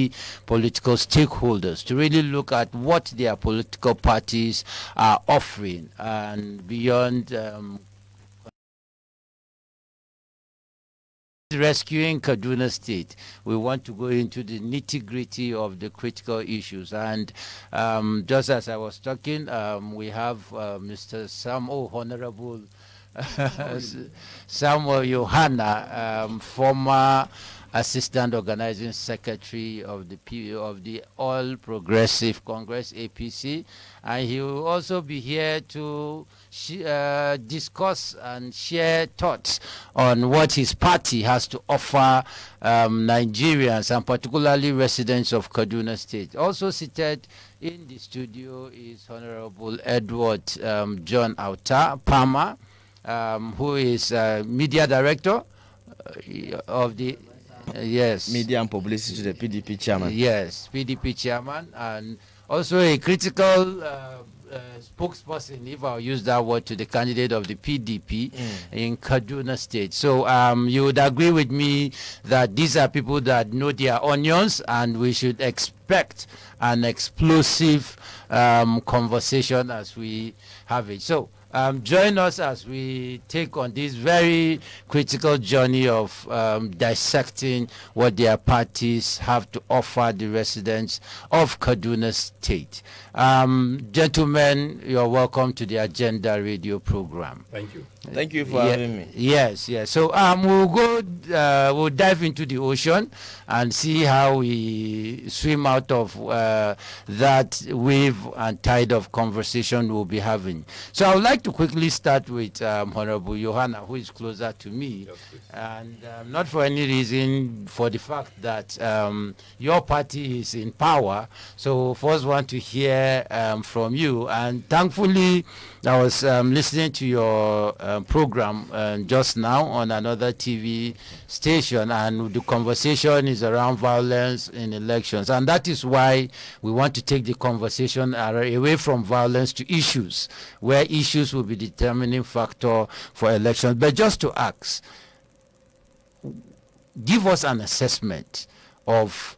key political stakeholders to really look at what their political parties are offering and beyond rescuing Kaduna State. We want to go into the nitty-gritty of the critical issues. And just as I was talking, we have Mr. Honorable Samuel Johanna, former Assistant Organizing Secretary of the All Progressive Congress (APC), and he will also be here to discuss and share thoughts on what his party has to offer Nigerians and particularly residents of Kaduna State. Also seated in the studio is Honorable Edward John Auta Palmer, who is Media Director of the yes, Media and Publicity, the PDP chairman. Yes, PDP chairman, and also a critical spokesperson, if I'll use that word, to the candidate of the PDP in Kaduna State. So you would agree with me that these are people that know their onions, and we should expect an explosive conversation as we have it. So join us as we take on this very critical journey of dissecting what their parties have to offer the residents of Kaduna State. Gentlemen, you're welcome to the Agenda Radio program. Thank you. Thank you for having me. Yes, yes. So we'll dive into the ocean and see how we swim out of that wave and tide of conversation we'll be having. So I would like to quickly start with Honorable Johanna, who is closer to me. Yes, and not for any reason, for the fact that your party is in power. So first want to hear from you. And thankfully, I was listening to your program just now on another TV station, and the conversation is around violence in elections. And that is why we want to take the conversation away from violence to issues, where issues will be the determining factor for elections. But just to ask, give us an assessment of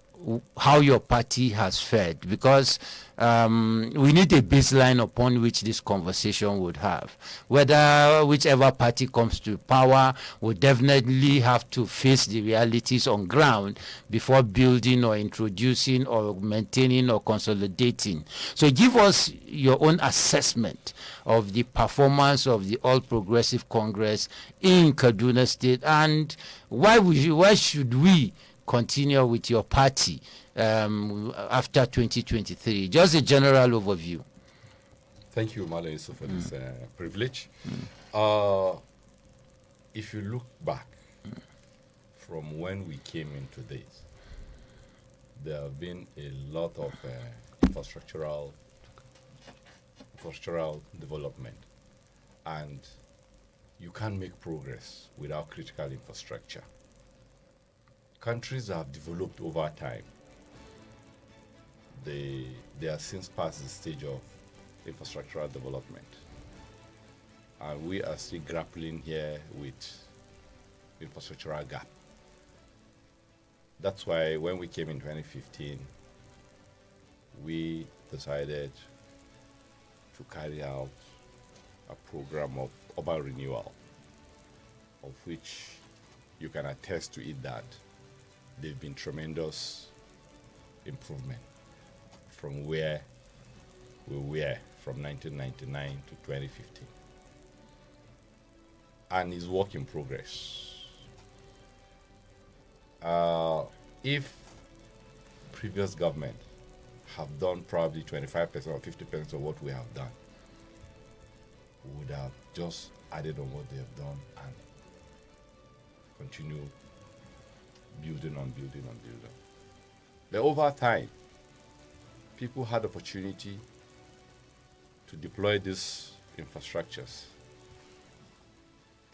how your party has fared, because we need a baseline upon which this conversation would have. Whether whichever party comes to power will definitely have to face the realities on ground before building or introducing or maintaining or consolidating. So give us your own assessment of the performance of the All Progressive Congress in Kaduna State, and why should we continue with your party after 2023? Just a general overview. Thank you, Mala Yusuf, for this privilege. If you look back from when we came into this, there have been a lot of infrastructural development, and you can't make progress without critical infrastructure. Countries have developed over time. They are since past the stage of infrastructural development. And we are still grappling here with infrastructural gap. That's why when we came in 2015, we decided to carry out a program of urban renewal, of which you can attest to it that there've been tremendous improvement from where we were from 1999 to 2015. And it's work in progress. If previous government have done probably 25% or 50% of what we have done, we would have just added on what they have done and continue building on building on building. But over time, people had opportunity to deploy these infrastructures.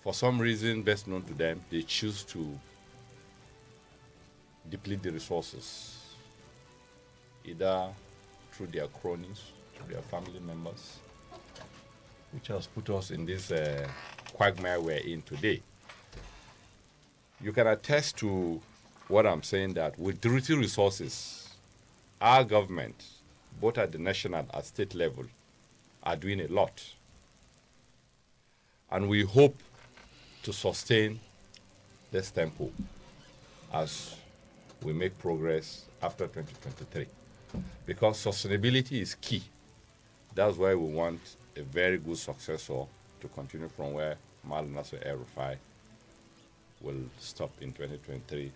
For some reason best known to them, they choose to deplete the resources, either through their cronies, through their family members, which has put us in this quagmire we're in today. You can attest to what I'm saying, that with dirty resources, our government, both at the national and state level, are doing a lot. And we hope to sustain this tempo as we make progress after 2023. Because sustainability is key. That's why we want a very good successor to continue from where Mal Nasser El-Rufai will stop in 2023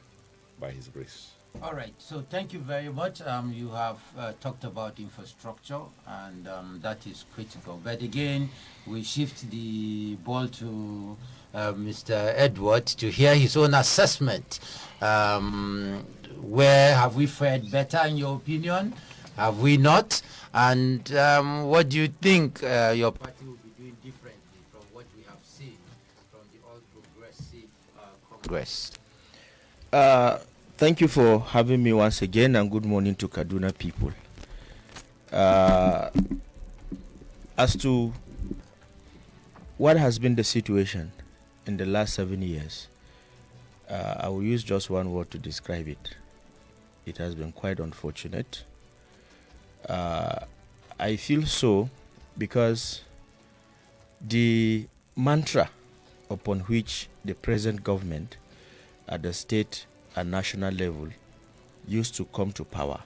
by his grace. All right, so thank you very much. You have talked about infrastructure, and that is critical. But again, we shift the ball to Mr. Edward to hear his own assessment. Where have we fared better, in your opinion? Have we not? And what do you think your party will be doing differently from what we have seen from the All Progressive Congress? Thank you for having me once again, and good morning to Kaduna people. As to what has been the situation in the last 7 years, I will use just one word to describe it. It has been quite unfortunate. I feel so because the mantra upon which the present government at the state and national level used to come to power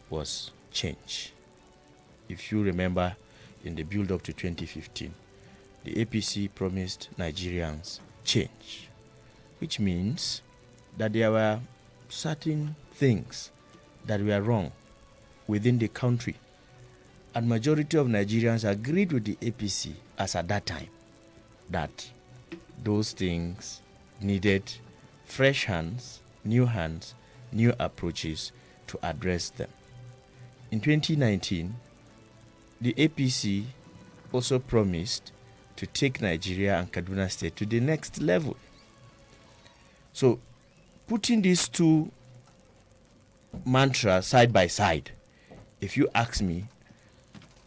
was change. If you remember, in the build-up to 2015, the APC promised Nigerians change, which means that there were certain things that were wrong within the country, and majority of Nigerians agreed with the APC as at that time that those things needed fresh hands, new approaches to address them. In 2019, the APC also promised to take Nigeria and Kaduna State to the next level. So, putting these two mantras side by side, if you ask me,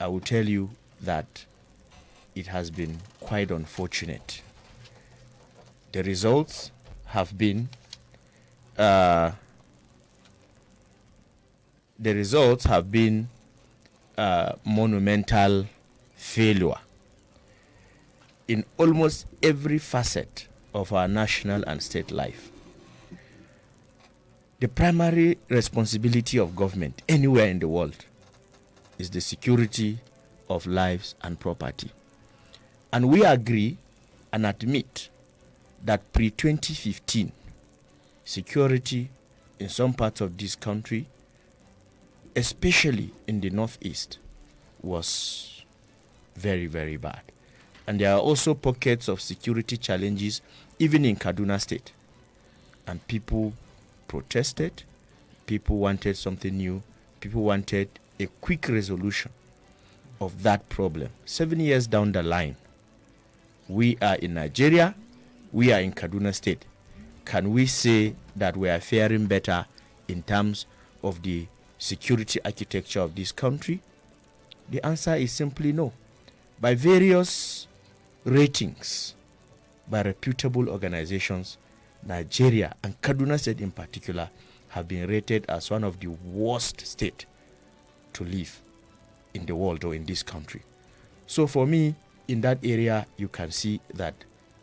I will tell you that it has been quite unfortunate. The results have been monumental failure in almost every facet of our national and state life. The primary responsibility of government anywhere in the world is the security of lives and property. And we agree and admit that pre-2015, security in some parts of this country, especially in the northeast, was very, very bad. And there are also pockets of security challenges even in Kaduna State. And people protested, people wanted something new, people wanted a quick resolution of that problem. 7 years down the line, we are in Nigeria, we are in Kaduna State. Can we say that we are faring better in terms of the security architecture of this country? The answer is simply no. By various ratings, by reputable organizations, Nigeria and Kaduna State in particular have been rated as one of the worst states to live in the world or in this country. So for me, in that area, you can see that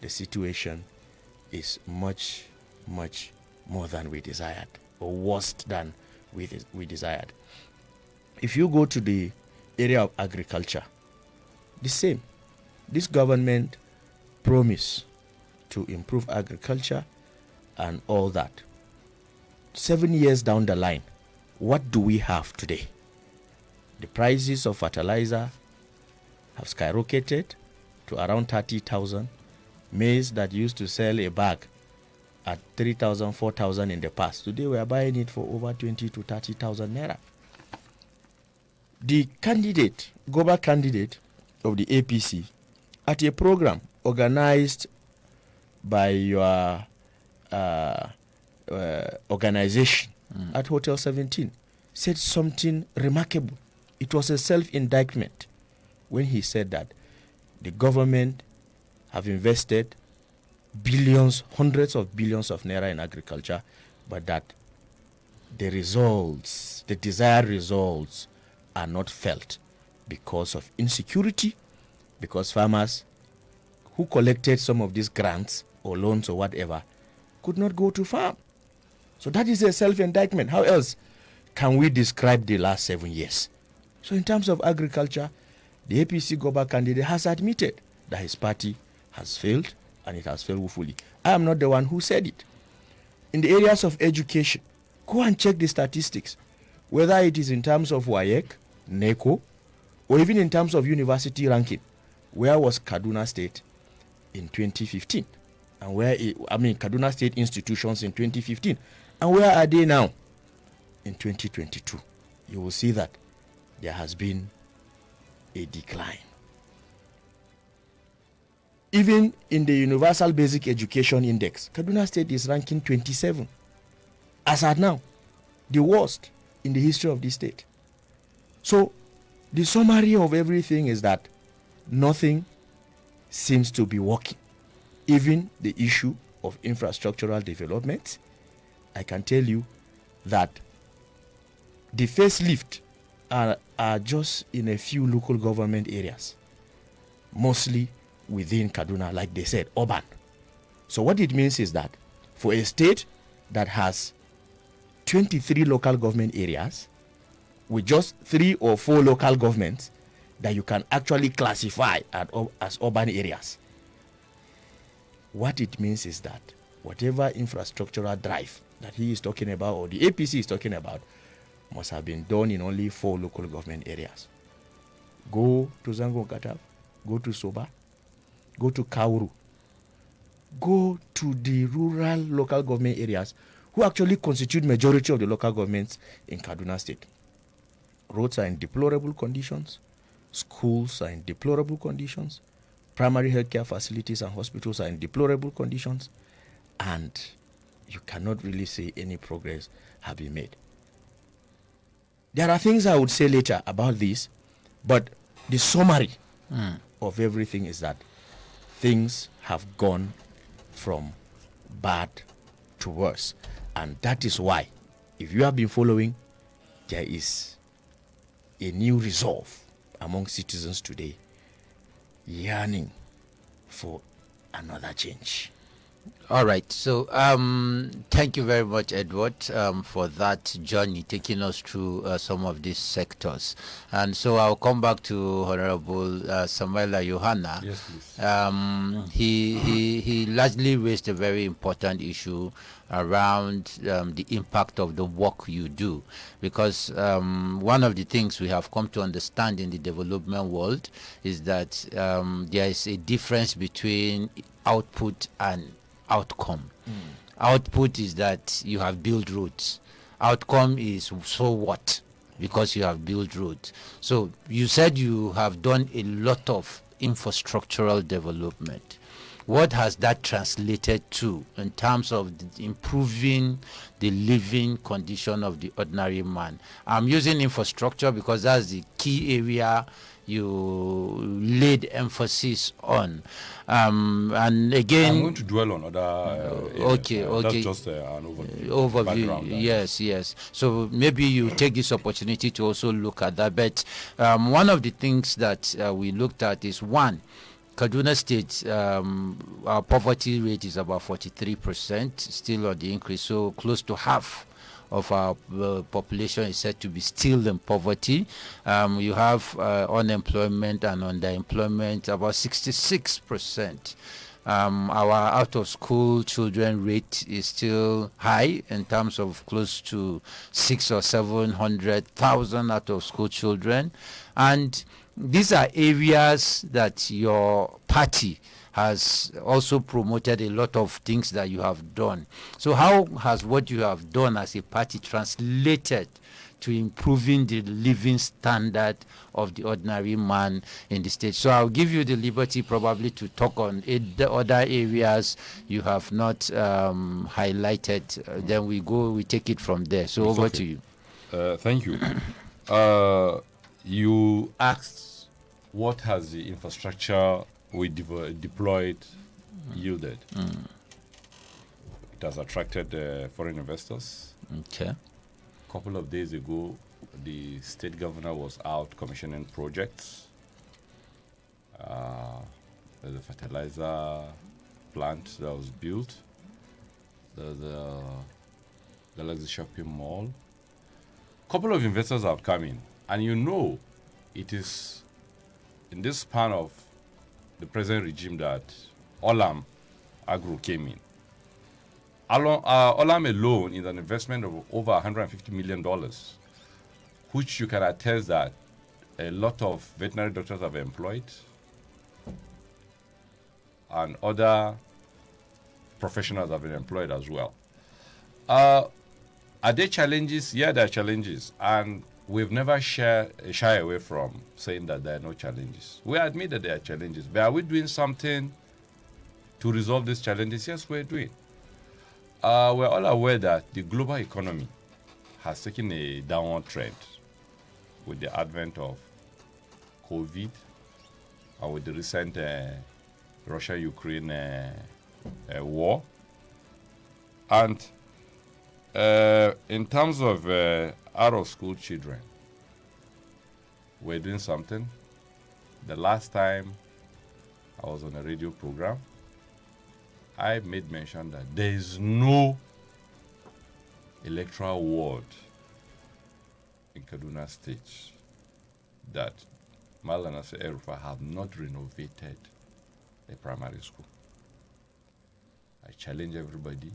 the situation is much, much more than we desired, or worse than we desired. If you go to the area of agriculture, the same. This government promised to improve agriculture and all that. 7 years down the line, what do we have today? The prices of fertilizer have skyrocketed to around 30,000. Maize that used to sell a bag at 3,000, 4,000 in the past, today we are buying it for over 20 to 30,000 naira. The candidate, global candidate of the APC, at a program organized by your organization at Hotel 17, said something remarkable. It was a self-indictment when he said that the government have invested billions, hundreds of billions of naira in agriculture, but that the results the desired results are not felt because of insecurity, because farmers who collected some of these grants or loans or whatever could not go to farm. So that is a self-indictment. How else can we describe the last 7 years? So in terms of agriculture, the APC Goba candidate has admitted that his party has failed, and it has failed woefully. I am not the one who said it. In the areas of education, go and check the statistics, whether it is in terms of WAEC, NECO, or even in terms of university ranking. Where was Kaduna State in 2015? And Kaduna State institutions in 2015. And where are they now in 2022? You will see that there has been a decline. Even in the Universal Basic Education Index, Kaduna State is ranking 27. As at now, the worst in the history of this state. So, the summary of everything is that nothing seems to be working. Even the issue of infrastructural development, I can tell you that the facelift are just in a few local government areas, mostly within Kaduna, like they said, urban. So what it means is that for a state that has 23 local government areas with just 3 or 4 local governments that you can actually classify as urban areas, what it means is that whatever infrastructural drive that he is talking about, or the APC is talking about, must have been done in only 4 local government areas. Go to Zango Katav, go to Soba, go to Kauru, go to the rural local government areas who actually constitute majority of the local governments in Kaduna State. Roads are in deplorable conditions, schools are in deplorable conditions, primary healthcare facilities and hospitals are in deplorable conditions, and you cannot really say any progress have been made. There are things I would say later about this, but the summary of everything is that things have gone from bad to worse. And that is why, if you have been following, there is a new resolve among citizens today, yearning for another change. All right. So, thank you very much, Edward, for that journey, taking us through some of these sectors. And so I'll come back to Honorable Samuela Johanna. Yes, please. He largely raised a very important issue around the impact of the work you do, because one of the things we have come to understand in the development world is that there is a difference between output and outcome. Output is that you have built roads. Outcome is so what, because you have built roads. So you said you have done a lot of infrastructural development. What has that translated to in terms of improving the living condition of the ordinary man? I'm using infrastructure because that's the key area you laid emphasis on. And again, I'm going to dwell on other areas. Okay. That's just an overview. Background, yes. So maybe you take this opportunity to also look at that. But one of the things that we looked at is, one, Kaduna State, our poverty rate is about 43%, still on the increase. So close to half of our population is said to be still in poverty. You have unemployment and underemployment about 66%. Our out-of-school children rate is still high in terms of close to 600,000 or 700,000 out-of-school children. And these are areas that your party has also promoted a lot of things that you have done. So how has what you have done as a party translated to improving the living standard of the ordinary man in the state? So I'll give you the liberty probably to talk on the other areas you have not highlighted. Then we take it from there. So over to you. Thank you. You asked what has the infrastructure we deployed yielded. Mm. It has attracted foreign investors. Okay. couple of days ago, the state governor was out commissioning projects. There's a fertilizer plant that was built. There's a Galaxy Shopping Mall. Couple of investors have come in, and you know, it is in this span of the present regime that Olam Agro came in. Olam alone is an investment of over $150 million, which you can attest that a lot of veterinary doctors have employed and other professionals have been employed as well. Are there challenges? Yeah, there are challenges. And we've never shy away from saying that there are no challenges. We admit that there are challenges. But are we doing something to resolve these challenges? Yes, we're doing. We're all aware that the global economy has taken a downward trend with the advent of COVID and with the recent Russia-Ukraine war. And in terms of out-of-school children, we're doing something. The last time I was on a radio program, I made mention that there is no electoral ward in Kaduna State that Maulana El-Rufai have not renovated a primary school. I challenge everybody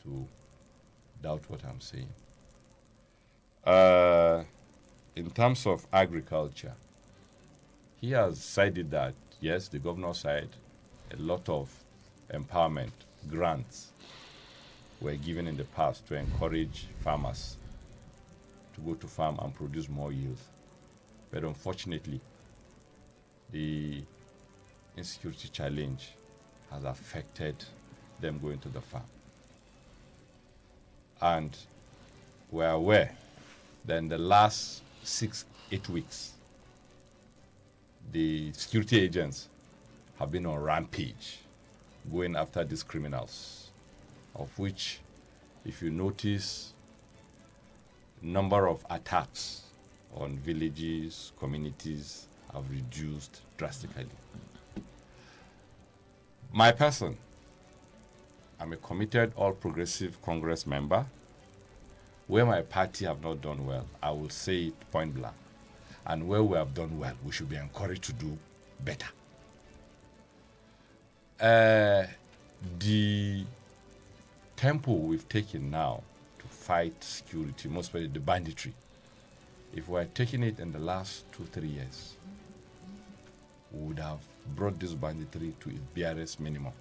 to doubt what I'm saying. In terms of agriculture, he has cited that, yes, the governor side, a lot of empowerment grants were given in the past to encourage farmers to go to farm and produce more yield. But unfortunately, the insecurity challenge has affected them going to the farm. And we're aware that in the last 6-8 weeks, the security agents have been on rampage, going after these criminals, of which, if you notice, number of attacks on villages, communities have reduced drastically. My person, I'm a committed All Progressive Congress member. Where my party have not done well, I will say it point blank. And where we have done well, we should be encouraged to do better. The tempo we've taken now to fight security, most especially the banditry, if we had taken it in the last 2-3 years, we would have brought this banditry to its barest minimum.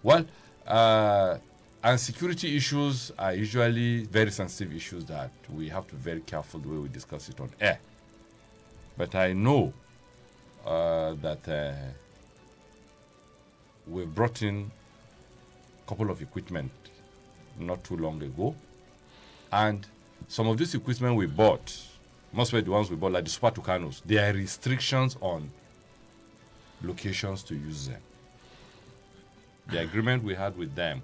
Well, and security issues are usually very sensitive issues that we have to be very careful the way we discuss it on air. But I know that we've brought in a couple of equipment not too long ago. And some of this equipment we bought, most of the ones we bought, like the Super Tucanos, there are restrictions on locations to use them. The agreement we had with them,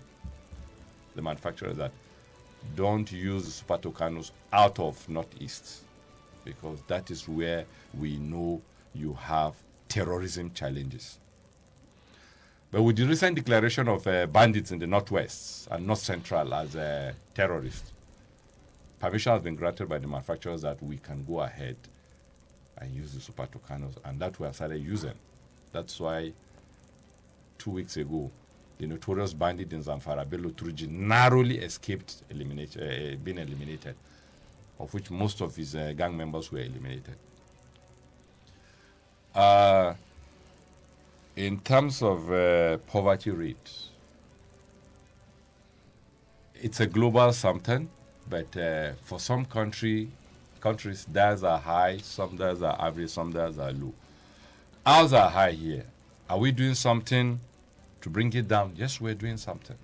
the manufacturers, that don't use the Super Tucanos out of Northeast, because that is where we know you have terrorism challenges. But with the recent declaration of bandits in the Northwest and North Central as terrorists, permission has been granted by the manufacturers that we can go ahead and use the Super Tucanos, and that we have started using. That's why 2 weeks ago, the notorious bandit in Zamfara, Bello Turji, narrowly escaped being eliminated, of which most of his gang members were eliminated. In terms of poverty rate, it's a global something, but for some countries, theirs are high, some theirs are average, some theirs are low. Ours are high here. Are we doing something to bring it down? Yes, we're doing something.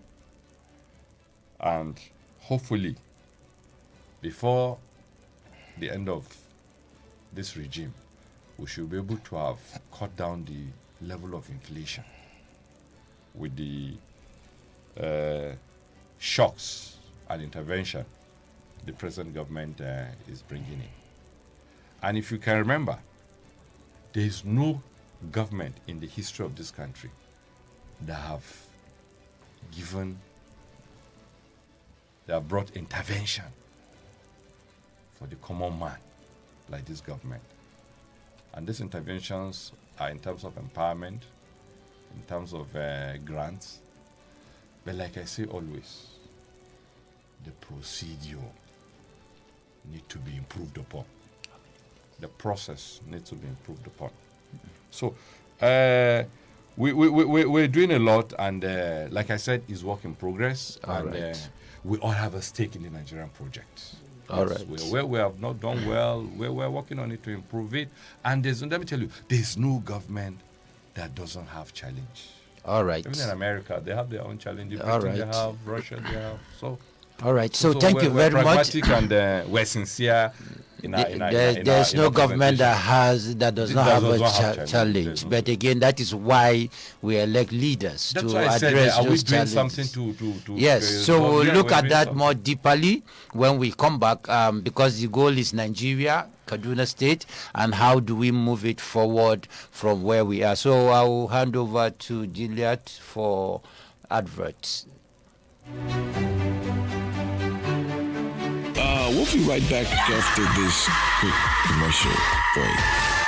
And hopefully, before the end of this regime, we should be able to have cut down the level of inflation with the shocks an intervention the present government is bringing in. And if you can remember, there is no government in the history of this country that have brought intervention for the common man like this government. And these interventions are in terms of empowerment, in terms of grants. But like I say always, the procedure needs to be improved upon. The process needs to be improved upon. So we're doing a lot, and like I said, it's work in progress. All and right. We all have a stake in the Nigerian project. All Yes, right. Where we have not done well, we're working on it to improve it. And let me tell you, there's no government that doesn't have challenge. All right. Even in America, they have their own challenges. All Britain, right. They have Russia, they have. So All right. So thank you we're very much. pragmatic and we're sincere. There's no government that does not have a challenge. There's no- But again, that is why we elect leaders That's to why I said, address are we those doing challenges. something to Yes, so we'll yeah, look we're at doing that something. more deeply when we come back, because the goal is Nigeria, Kaduna State, and how do we move it forward from where we are. So I will hand over to Juliet for adverts. We'll be right back after this quick commercial break. Are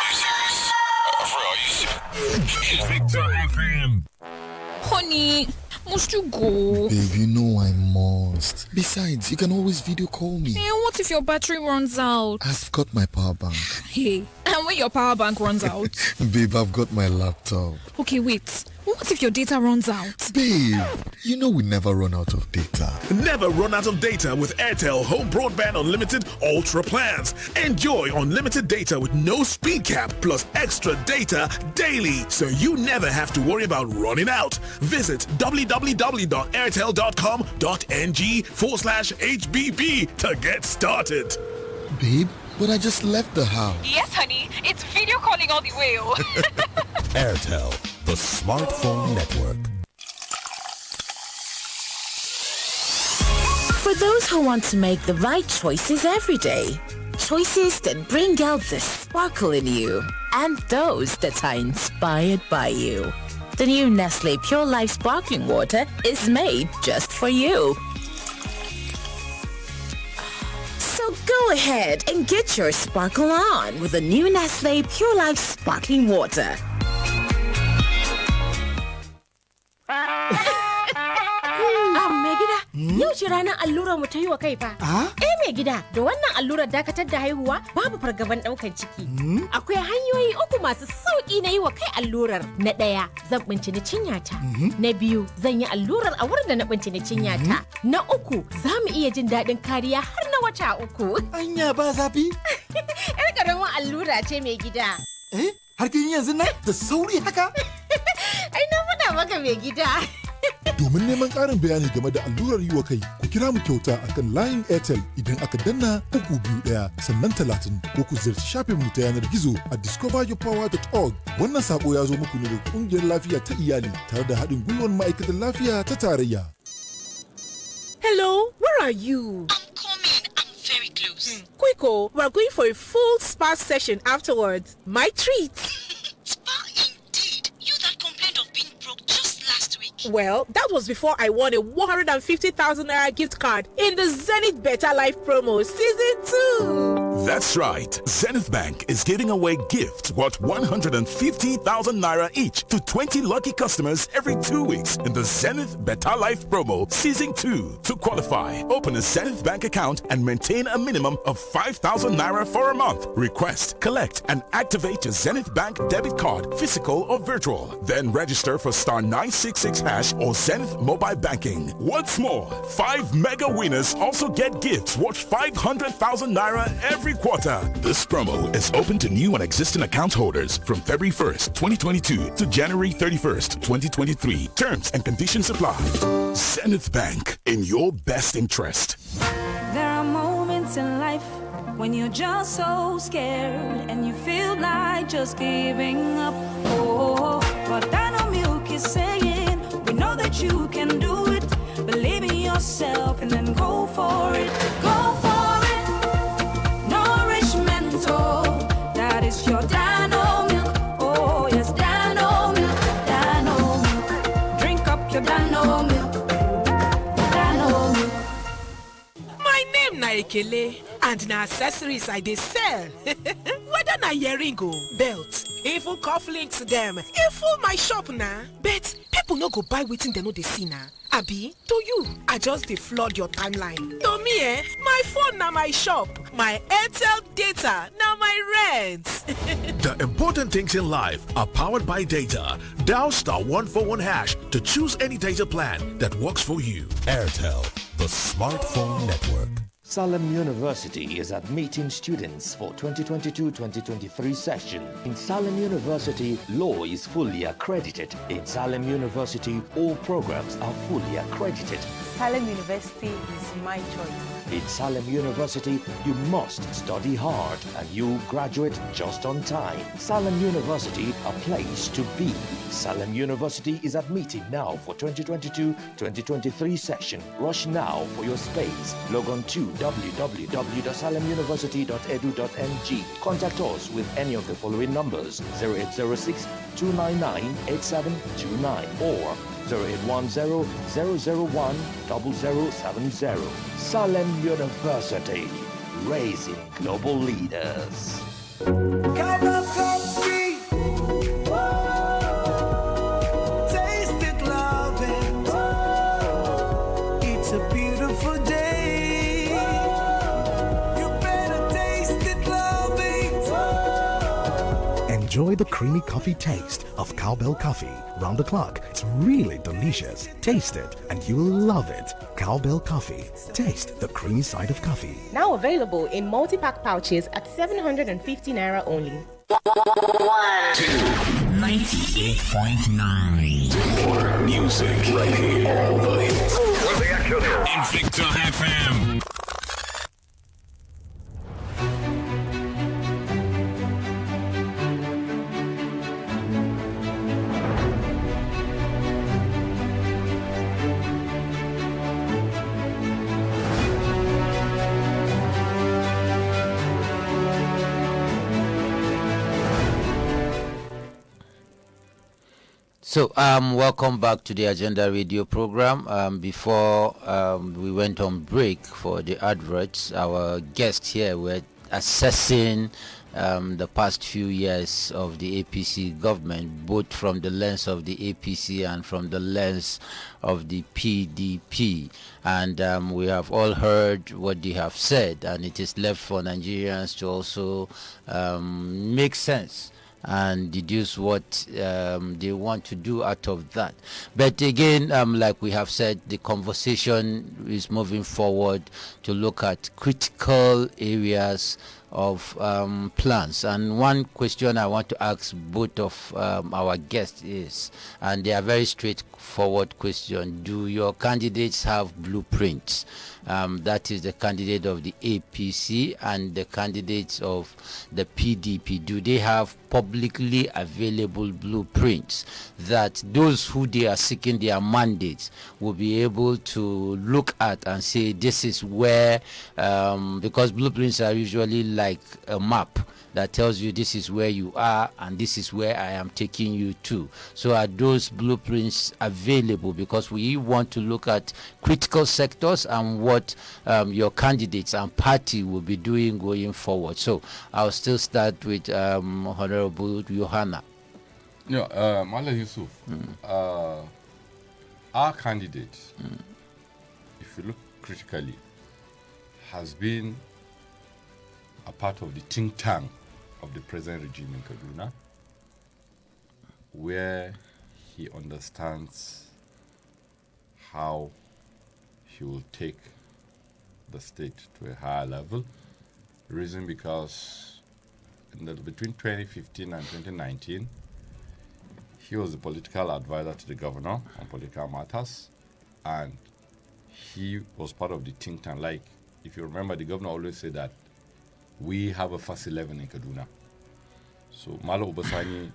you serious? Victor FM. Honey, must you go? Babe, you know I must. Besides, you can always video call me. Hey, what if your battery runs out? I've got my power bank. Hey, and when your power bank runs out? Babe, I've got my laptop. Okay, wait. What if your data runs out? Babe, you know we never run out of data. Never run out of data with Airtel Home Broadband Unlimited Ultra plans. Enjoy unlimited data with no speed cap plus extra data daily, so you never have to worry about running out. Visit www.airtel.com.ng/HBB to get started. Babe, but I just left the house. Yes, honey. It's video calling all the way. Airtel, the smartphone network. For those who want to make the right choices every day, choices that bring out the sparkle in you, and those that are inspired by you, the new Nestle Pure Life Sparkling Water is made just for you. So go ahead and get your sparkle on with the new Nestle Pure Life Sparkling Water. Mai gida, yau ce ranar allurar mu ta yi wa kai fa. Mai gida, da wannan allurar dakatar da haihuwa babu fargaban daukan ciki. Akwai hanyoyi uku masu sauki na yi wa kai allurar. Na ɗaya, zan bincini cinyata. Na biyu, zan yi allurar a wurin da na bincini cinyata. Na uku, za mu iya jin daɗin kariya har na wata 3. Anya ba zafi? Yar ƙaramin allura ce mai gida. Har kin yanzu nan da sauri haka? Ai na faɗa maka mai gida. Domin neman ƙarin bayani game da allurar yi wa kai, ku kira mu kyauta a kan layin Airtel idan aka danna 321 sannan 30, ko ku ziyarci shafin mu ta yanar gizo a discoveryourpower.org. Wannan sako ya zo muku ne daga ƙungiyar lafiya ta iyali tare da haɗin gwiwar ma'aikatan lafiya ta tarayya. Hello, where are you? I'm coming. I'm very close. Quico, we're going for a full spa session afterwards. My treat. Spa indeed. You that complained of being broke just last week. Well, that was before I won a 150,000 naira gift card in the Zenith Better Life promo season 2. That's right. Zenith Bank is giving away gifts worth 150,000 naira each to 20 lucky customers every 2 weeks in the Zenith Better Life promo season 2. To qualify, open a Zenith Bank account and maintain a minimum of 5,000 naira for a month. Request, collect, and activate your Zenith Bank debit card, physical or virtual. Then register for *966# or Zenith Mobile Banking. What's more, 5 mega winners also get gifts worth 500,000 naira every quarter. This promo is open to new and existing account holders from February 1st, 2022 to January 31st, 2023. Terms and conditions apply. Zenith Bank, in your best interest. There are moments in life when you're just so scared and you feel like just giving up. Oh, but Dino Milk is saying, we know that you can do it. Believe in yourself and then go for it, go for it. Nourishmental, that is your Dano milk. Oh yes, Dano milk, Dano milk. Drink up your Dano milk, Dano milk. My name na Ekele, and na accessories I dey sell. Whether na earring o, belt, even cufflinks dem, e full my shop na. But people no go buy wetin dem no dey see na. Abi, to you, I just dey flood your timeline. To me, my phone na my shop, my Airtel data na my rent. The important things in life are powered by data. Dial *141# to choose any data plan that works for you. Airtel, the smartphone network. Salem University is admitting students for 2022-2023 session. In Salem University, law is fully accredited. In Salem University, all programs are fully accredited. Salem University is my choice. In Salem University, you must study hard and you graduate just on time. Salem University, a place to be. Salem University is admitting now for 2022-2023 session. Rush now for your space. Log on to www.salemuniversity.edu.ng. Contact us with any of the following numbers: 0806 299 8729 or 0810-001-0070. Salem University, raising global leaders. Taste it, love it. It's a beautiful day. You better taste it, love it. Enjoy the creamy coffee taste of Cowbell Coffee. Round the clock, it's really delicious. Taste it and you will love it. Cowbell Coffee. Taste the creamy side of coffee. Now available in multi-pack pouches at 750 naira only. 98.9. More music right here. All the hits. Invicta FM. So, welcome back to the Agenda Radio program. Before we went on break for the adverts, our guests here were assessing the past few years of the APC government, both from the lens of the APC and from the lens of the PDP. And we have all heard what they have said, and it is left for Nigerians to also make sense and deduce what they want to do out of that. But again, like we have said, the conversation is moving forward to look at critical areas of plans. And one question I want to ask both of our guests is, and they are very straightforward question: do your candidates have blueprints? That is the candidate of the APC and the candidates of the PDP. Do they have publicly available blueprints that those who they are seeking their mandates will be able to look at and say, this is where, because blueprints are usually like a map that tells you this is where you are and this is where I am taking you to. So are those blueprints available? Because we want to look at critical sectors and what your candidates and party will be doing going forward. So I'll still start with Honorable Johanna. Yeah, Mala Yusuf, our candidate, if you look critically, has been a part of the think tank of the present regime in Kaduna, where he understands how he will take the state to a higher level. The reason because between 2015 and 2019, he was the political advisor to the governor on political matters, and he was part of the think tank. Like, if you remember, the governor always said that we have a first 11 in Kaduna. So Malo Obasani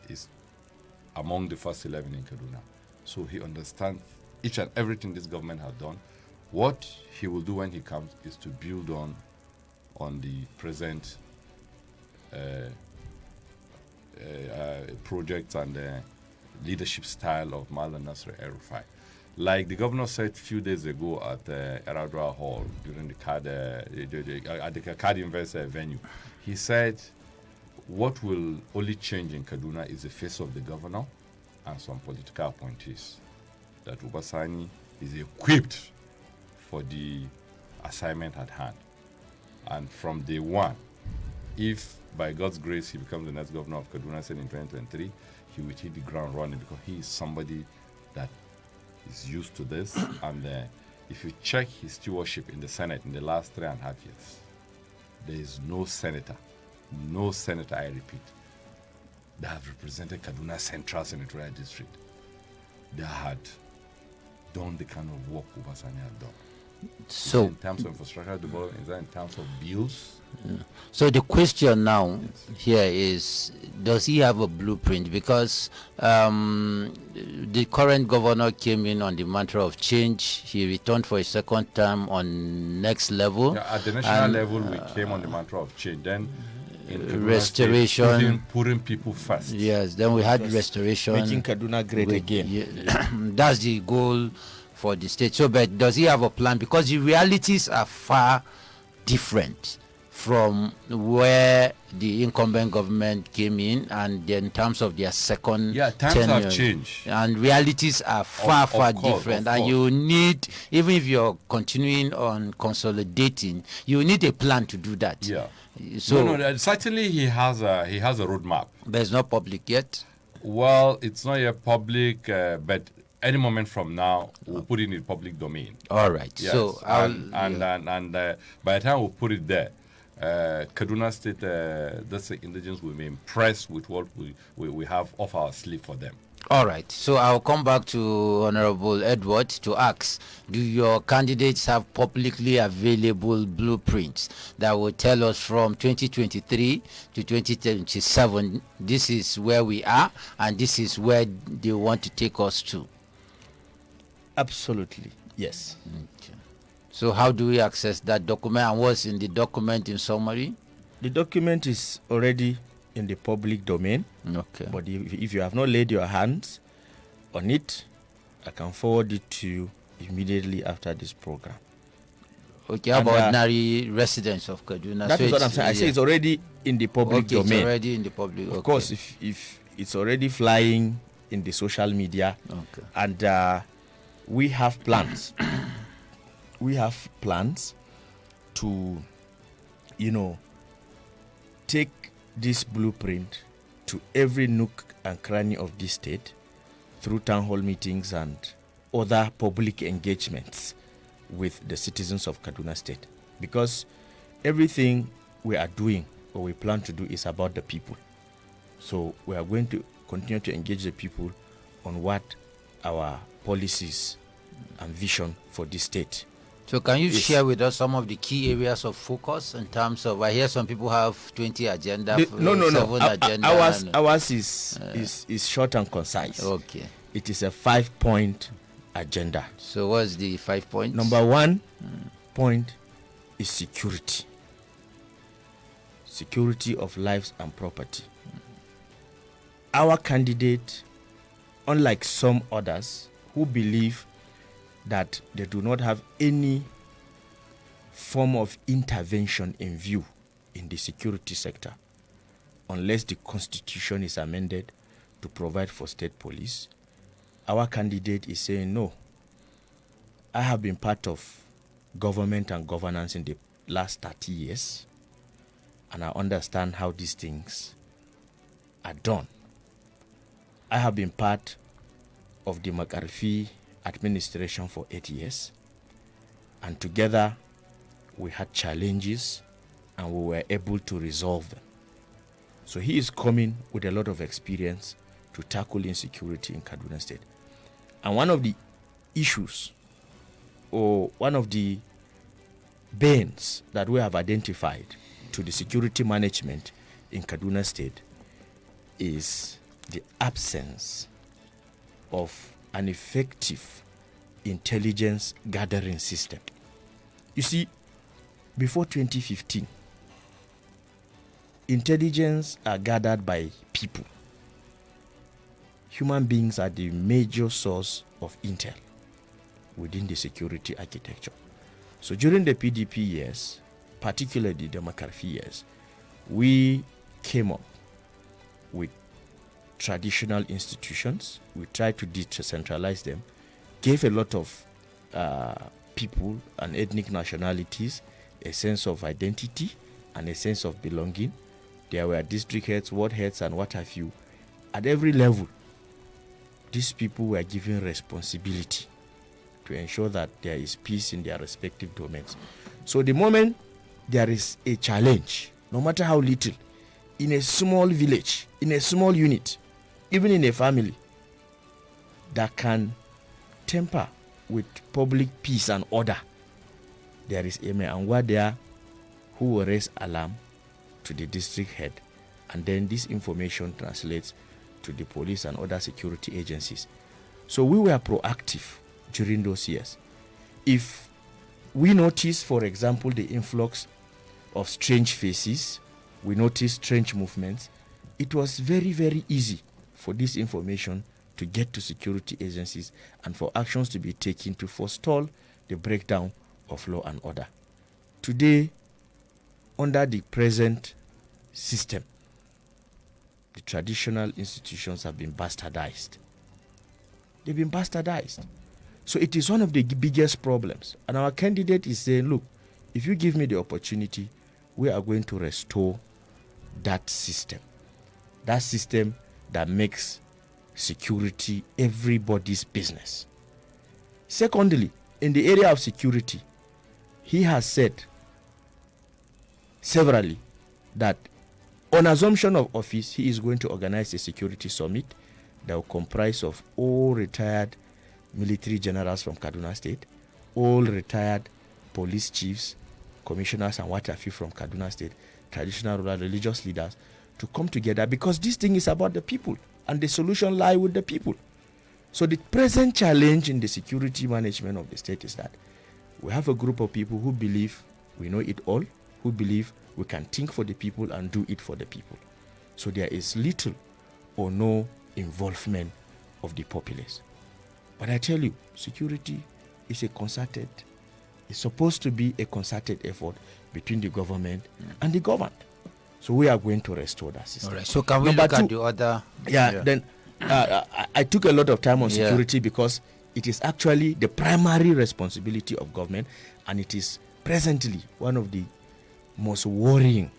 is among the first 11 in Kaduna. So he understands each and everything this government has done, What he will do when he comes is to build on the present projects and leadership style of Malam Nasir El-Rufai. Like the governor said a few days ago at Eradua Hall during the at the Card Invest venue, he said, what will only change in Kaduna is the face of the governor and some political appointees. That Ubasani is equipped for the assignment at hand. And from day one, if by God's grace he becomes the next governor of Kaduna State in 2023, he will hit the ground running because he is somebody that is used to this. And if you check his stewardship in the Senate in the last 3.5 years, there is no senator, I repeat, that have represented Kaduna Central Senatorial District that had done the kind of work Ubasani had done. So, in terms of infrastructure development, is that in terms of bills? Yeah. So the question now here is, does he have a blueprint? Because the current governor came in on the mantra of change. He returned for a second term on next level. Yeah, at the national level, we came on the mantra of change. Then in restoration, putting people first. Yes, then we had restoration. Making Kaduna great again. Yeah. That's the goal for the state. So, but does he have a plan? Because the realities are far different from where the incumbent government came in, and in terms of their second times tenure. have changed, and realities are far different. And you need, even if you're continuing on consolidating, you need a plan to do that. Yeah. So certainly he has a roadmap. But it's not public yet. Well, it's not yet public, but any moment from now, we'll put it in the public domain. All right. Yes. So and by the time we put it there, Kaduna State, that's the indigenous will be impressed with what we have off our sleeve for them. All right. So I'll come back to Honorable Edward to ask, do your candidates have publicly available blueprints that will tell us from 2023 to 2027, this is where we are and this is where they want to take us to? Absolutely, yes. Okay. So how do we access that document, and what's in the document in summary? The document is already in the public domain. Okay. But if you have not laid your hands on it, I can forward it to you immediately after this program. Okay, how about ordinary residents of Kaduna? That is what I'm saying. I say it's already in the public domain. It's already in the public. Of course, if it's already flying in the social media, and we have plans. We have plans to, take this blueprint to every nook and cranny of this state through town hall meetings and other public engagements with the citizens of Kaduna State. Because everything we are doing or we plan to do is about the people. So we are going to continue to engage the people on what our policies and vision for this state. So can you share with us some of the key areas of focus in terms of, I hear some people have 20 agenda. Ours is short and concise. Okay. It is a 5-point agenda. So what's the 5 points? Number 1 point is security. Security of lives and property. Our candidate, unlike some others who believe that they do not have any form of intervention in view in the security sector unless the constitution is amended to provide for state police, our candidate is saying, no, I have been part of government and governance in the last 30 years, and I understand how these things are done. I have been part of the McCarthy administration for 8 years, and together we had challenges and we were able to resolve them. So he is coming with a lot of experience to tackle insecurity in Kaduna State. And one of the issues or one of the banes that we have identified to the security management in Kaduna State is the absence of an effective intelligence gathering system. You see, before 2015, intelligence are gathered by people. Human beings are the major source of intel within the security architecture. So during the PDP years, particularly the McCarthy years, we came up with traditional institutions. We tried to decentralize them, gave a lot of people and ethnic nationalities a sense of identity and a sense of belonging. There were district heads, ward heads, and what have you. At every level, these people were given responsibility to ensure that there is peace in their respective domains. So the moment there is a challenge, no matter how little, in a small village, in a small unit, even in a family, that can temper with public peace and order, there is a Meangwa there who will raise alarm to the district head, and then this information translates to the police and other security agencies. So we were proactive during those years. If we notice, for example, the influx of strange faces, we notice strange movements, it was very, very easy for this information to get to security agencies and for actions to be taken to forestall the breakdown of law and order. Today, under the present system, the traditional institutions have been bastardized. They've been bastardized. So it is one of the biggest problems. And our candidate is saying, look, if you give me the opportunity, we are going to restore that system. That system that makes security everybody's business. Secondly, in the area of security, he has said severally that on assumption of office, he is going to organize a security summit that will comprise of all retired military generals from Kaduna State, all retired police chiefs, commissioners and what have you from Kaduna State, traditional rural religious leaders, to come together, because this thing is about the people and the solution lies with the people. So the present challenge in the security management of the state is that we have a group of people who believe we know it all, who believe we can think for the people and do it for the people. So there is little or no involvement of the populace. But I tell you, security is it's supposed to be a concerted effort between the government and the governed. So we are going to restore that system. All right. So can we look at the other? Then I took a lot of time on security because it is actually the primary responsibility of government, and it is presently one of the most worrying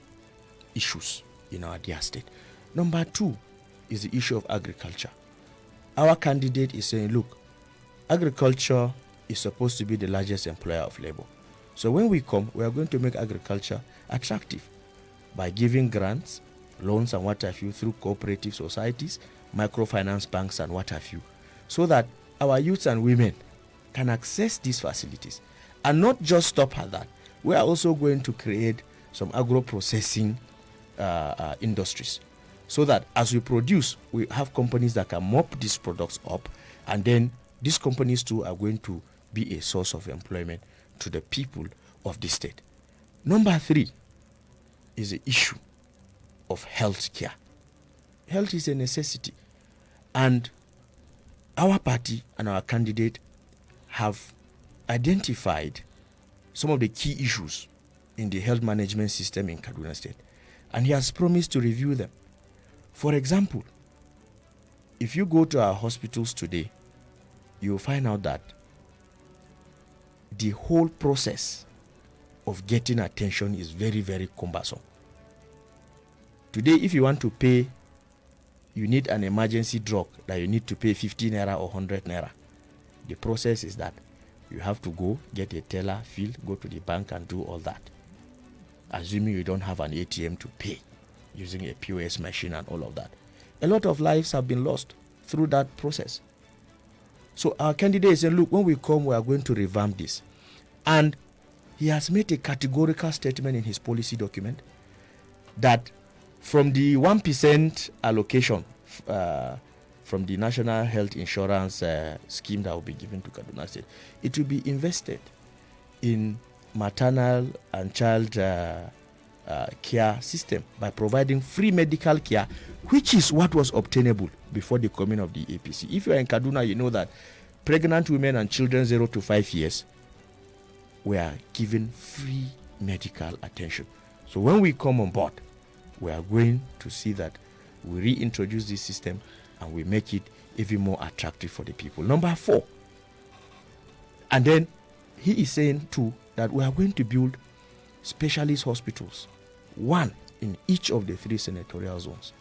issues in our dear state. Number two is the issue of agriculture. Our candidate is saying, look, agriculture is supposed to be the largest employer of labor. So when we come, we are going to make agriculture attractive by giving grants, loans and what have you through cooperative societies, microfinance banks and what have you, so that our youths and women can access these facilities. And not just stop at that. We are also going to create some agro-processing industries, so that as we produce, we have companies that can mop these products up, and then these companies too are going to be a source of employment to the people of the state. Number three is the issue of health care. Health is a necessity, and our party and our candidate have identified some of the key issues in the health management system in Kaduna State, and he has promised to review them. For example, if you go to our hospitals today, you will find out that the whole process of getting attention is very, very cumbersome. Today, if you want to pay, you need an emergency drug that you need to pay 50 naira or 100 naira. The process is that you have to go, get a teller, fill, go to the bank and do all that. Assuming you don't have an ATM to pay, using a POS machine and all of that. A lot of lives have been lost through that process. So our candidate said, look, when we come, we are going to revamp this. And he has made a categorical statement in his policy document that from the 1% allocation from the National Health Insurance scheme that will be given to Kaduna State, it will be invested in maternal and child care system by providing free medical care, which is what was obtainable before the coming of the APC. If you are in Kaduna, you know that pregnant women and children 0 to 5 years were given free medical attention. So when we come on board, we are going to see that we reintroduce this system and we make it even more attractive for the people. Number 4, and then he is saying too that we are going to build specialist hospitals, 1 in each of the 3 senatorial zones,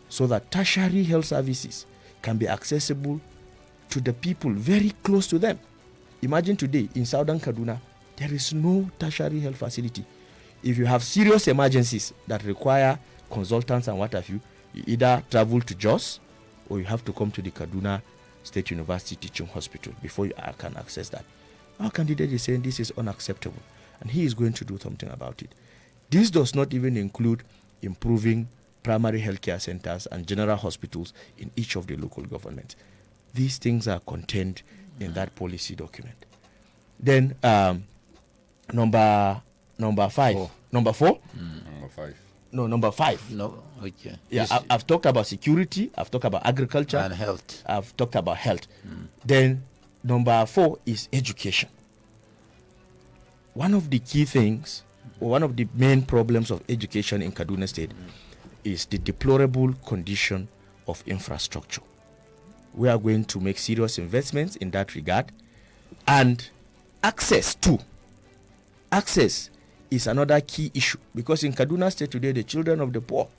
so that tertiary health services can be accessible to the people very close to them. Imagine today in southern Kaduna, there is no tertiary health facility. If you have serious emergencies that require consultants and what have you, you either travel to Jos or you have to come to the Kaduna State University Teaching Hospital before you can access that. Our candidate is saying this is unacceptable and he is going to do something about it. This does not even include improving primary healthcare centers and general hospitals in each of the local governments. These things are contained in that policy document. Then number 5. Number 4? Number 5. No, number 5. No, okay. Yeah, I've talked about security. I've talked about agriculture and health. I've talked about health. Then number 4 is education. One of the key things, or one of the main problems of education in Kaduna State is the deplorable condition of infrastructure. We are going to make serious investments in that regard. And access is another key issue, because in Kaduna State today, the children of the poor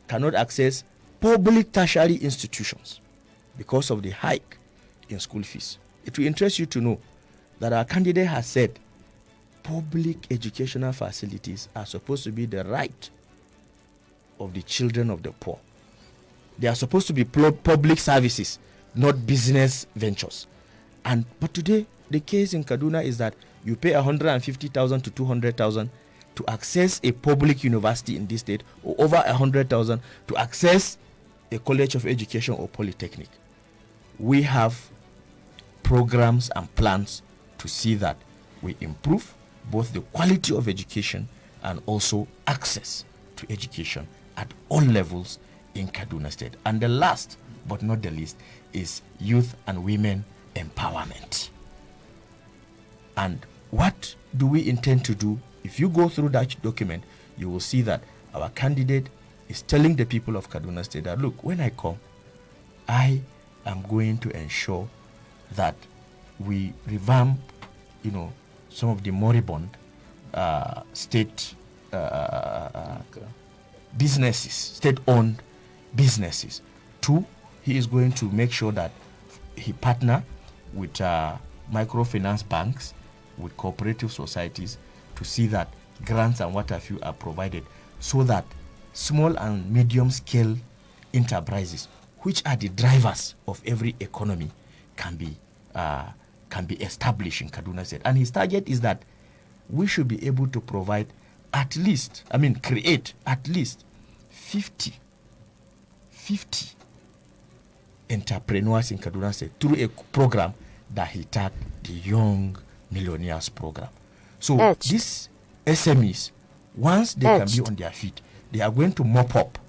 cannot access public tertiary institutions because of the hike in school fees. It will interest you to know that our candidate has said public educational facilities are supposed to be the right of the children of the poor. They are supposed to be public services, not business ventures. But today, the case in Kaduna is that you pay 150,000 to 200,000 to access a public university in this state, or over 100,000 to access a college of education or polytechnic. We have programs and plans to see that we improve both the quality of education and also access to education at all levels in Kaduna State. And the last but not the least is youth and women empowerment. And what do we intend to do? If you go through that document, you will see that our candidate is telling the people of Kaduna State that, look, when I come, I am going to ensure that we revamp, some of the moribund state businesses, state-owned businesses. 2, he is going to make sure that he partner with microfinance banks, with cooperative societies, to see that grants and what have you are provided, so that small and medium scale enterprises, which are the drivers of every economy, can be established in Kaduna State. And his target is that we should be able to provide create at least 50 entrepreneurs in Kaduna State through a program that he tagged the Young Millionaires Program. So these SMEs, once they can be on their feet, they are going to mop up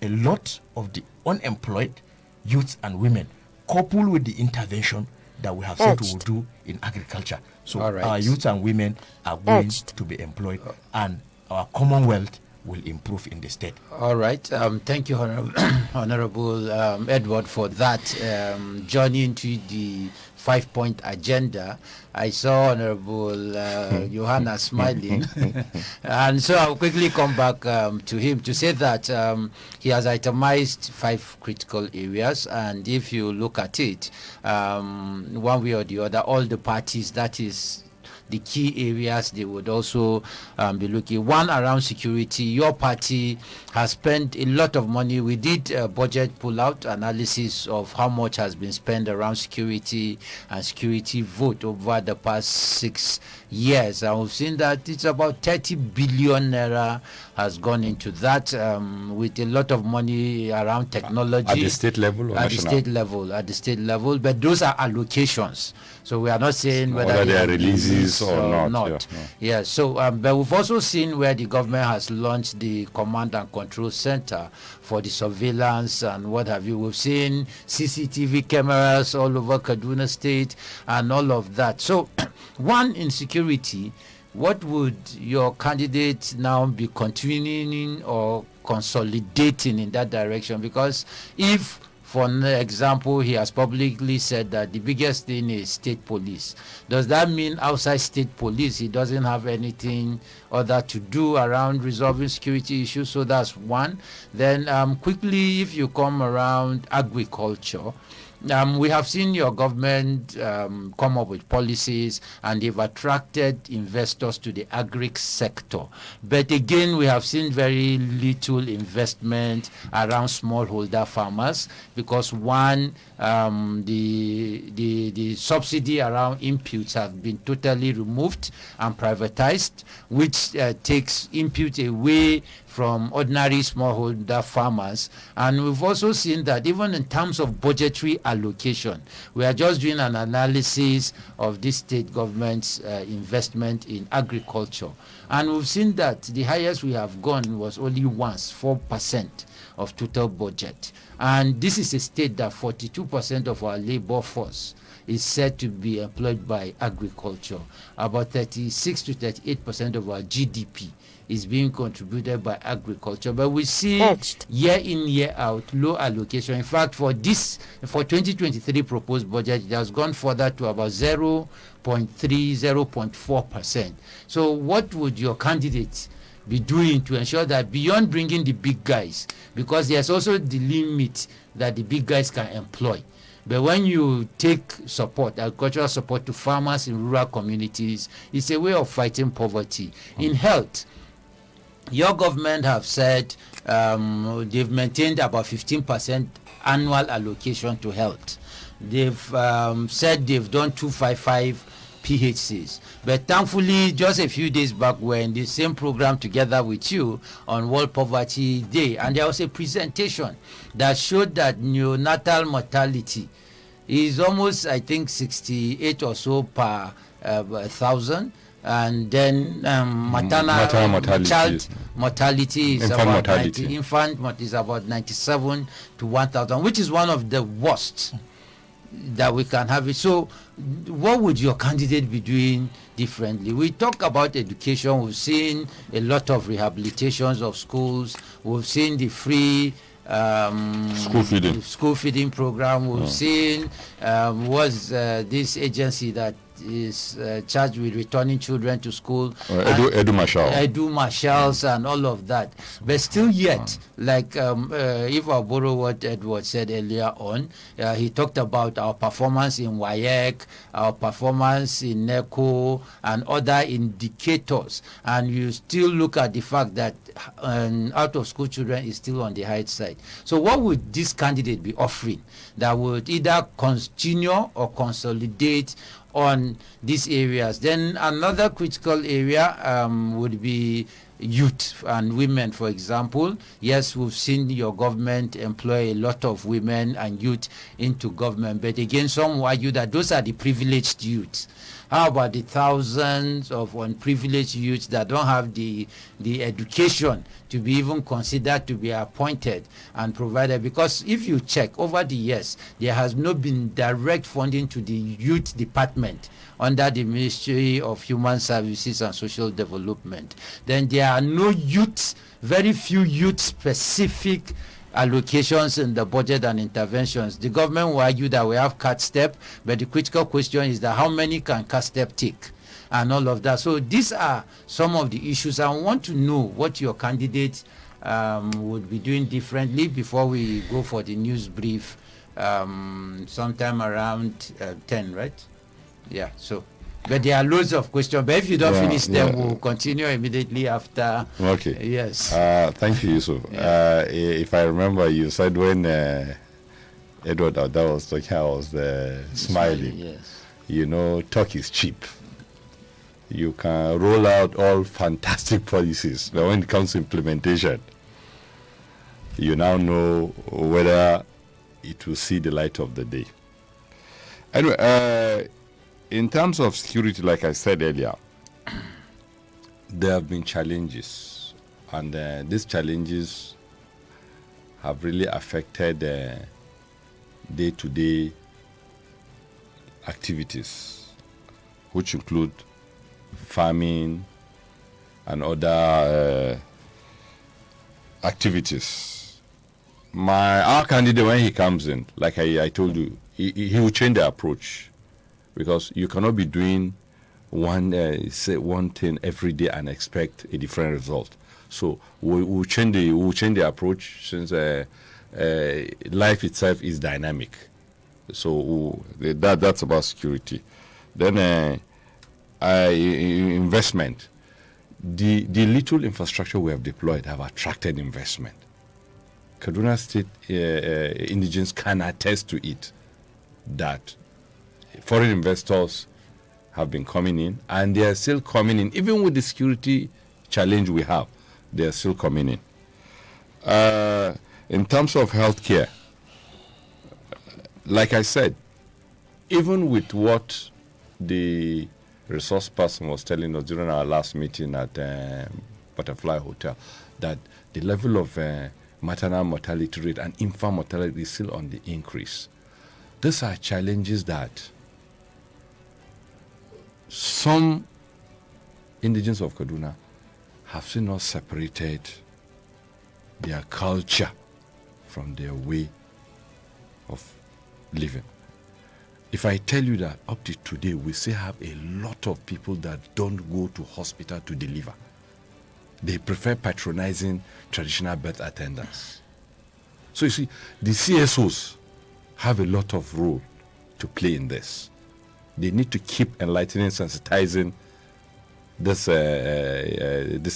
a lot of the unemployed youths and women, coupled with the intervention that we have said we will do in agriculture. So our youths and women are going to be employed, and our commonwealth will improve in the state. All right. Thank you, Honorable Edward, for that journey into the 5-point agenda. I saw Honorable Johanna smiling. And so I'll quickly come back to him to say that he has itemized 5 critical areas. And if you look at it, one way or the other, all the parties, that is the key areas they would also be looking. One, around security. Your party has spent a lot of money. We did a budget pull-out analysis of how much has been spent around security and security vote over the past 6 years. And we've seen that it's about 30 billion naira has gone into that, with a lot of money around technology. At the state level or at national? At the state level. But those are allocations. So we are not saying whether there are releases Yes or not, Yeah. So, but we've also seen where the government has launched the command and control center for the surveillance and what have you. We've seen CCTV cameras all over Kaduna State and all of that. So, one, insecurity. What would your candidate now be continuing or consolidating in that direction? Because if, for example, he has publicly said that the biggest thing is state police, does that mean outside state police he doesn't have anything other to do around resolving security issues? So that's one. Then quickly, if you come around agriculture, we have seen your government come up with policies, and they've attracted investors to the agri sector. But again, we have seen very little investment around smallholder farmers because one, the subsidy around inputs have been totally removed and privatized, which takes input away from ordinary smallholder farmers. And we've also seen that even in terms of budgetary allocation, we are just doing an analysis of this state government's investment in agriculture. And we've seen that the highest we have gone was only once, 4% of total budget. And this is a state that 42% of our labor force is said to be employed by agriculture. About 36 to 38% of our GDP is being contributed by agriculture. But we see year in, year out, low allocation. In fact, for 2023 proposed budget, it has gone further to about 0.3, 0.4%. So what would your candidate be doing to ensure that beyond bringing the big guys, because there's also the limit that the big guys can employ, but when you take support, agricultural support to farmers in rural communities, it's a way of fighting poverty. In health, your government have said they've maintained about 15% annual allocation to health. They've said they've done 255 PHCs. But thankfully, just a few days back, we're in the same program together with you on World Poverty Day, and there was a presentation that showed that neonatal mortality is almost, I think, 68 or so per 1,000. And then maternal child mortality is infant about mortality. 90, infant is about 97 to 1,000, which is one of the worst that we can have it. So what would your candidate be doing differently? We talk about education. We've seen a lot of rehabilitations of schools. We've seen the free school feeding program. We've seen this agency that is charged with returning children to school, edu marshals and all of that. But still yet, like if I borrow what Edward said earlier on, he talked about our performance in WAEC, our performance in NECO and other indicators, and you still look at the fact that out of school children is still on the high side. So what would this candidate be offering that would either continue or consolidate on these areas? Then another critical area would be youth and women, for example. Yes, we've seen your government employ a lot of women and youth into government, but again, some argue that those are the privileged youth. How about the thousands of unprivileged youths that don't have the education to be even considered to be appointed and provided? Because if you check over the years, there has not been direct funding to the youth department under the Ministry of Human Services and Social Development. Then there are no youth, very few youth-specific allocations in the budget and interventions. The government will argue that we have CAT step, but the critical question is that how many can CAT step take and all of that. So these are some of the issues. I want to know what your candidate would be doing differently before we go for the news brief sometime around 10, right? Yeah, so but there are loads of questions, but if you don't finish them, we'll continue immediately after. Okay. Yes. Thank you, Yusuf. If I remember, you said when Edward Ada was talking, I was smiling. Yes. You know, talk is cheap. You can roll out all fantastic policies, but when it comes to implementation, you now know whether it will see the light of the day. Anyway, in terms of security, like I said earlier, there have been challenges, and these challenges have really affected day-to-day activities, which include farming and other activities. Our candidate, when he comes in, like I told you, he will change the approach, because you cannot be doing one thing every day and expect a different result. So we'll change the approach, since life itself is dynamic. So that's about security. Then investment. The little infrastructure we have deployed have attracted investment. Kaduna State indigents can attest to it, that foreign investors have been coming in, and they are still coming in. Even with the security challenge we have, they are still coming in. In terms of healthcare, like I said, even with what the resource person was telling us during our last meeting at Butterfly Hotel, that the level of maternal mortality rate and infant mortality is still on the increase. These are challenges that some indigents of Kaduna have still not separated their culture from their way of living. If I tell you that up to today, we still have a lot of people that don't go to hospital to deliver. They prefer patronizing traditional birth attendants. So you see, the CSOs have a lot of role to play in this. They need to keep enlightening, sensitizing this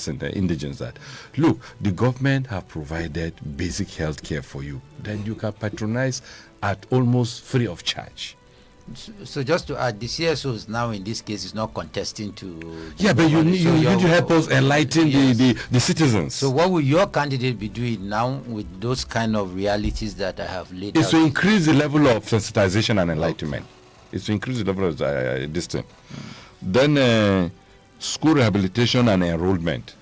indigents that, look, the government have provided basic health care for you. Then you can patronize at almost free of charge. So just to add, the CSOs now in this case is not contesting to... Yeah, but you need to help us enlighten the citizens. So what will your candidate be doing now with those kind of realities that I have laid out? It's to increase the level of sensitization and enlightenment. It's to increase the level of this thing. Then school rehabilitation and enrollment.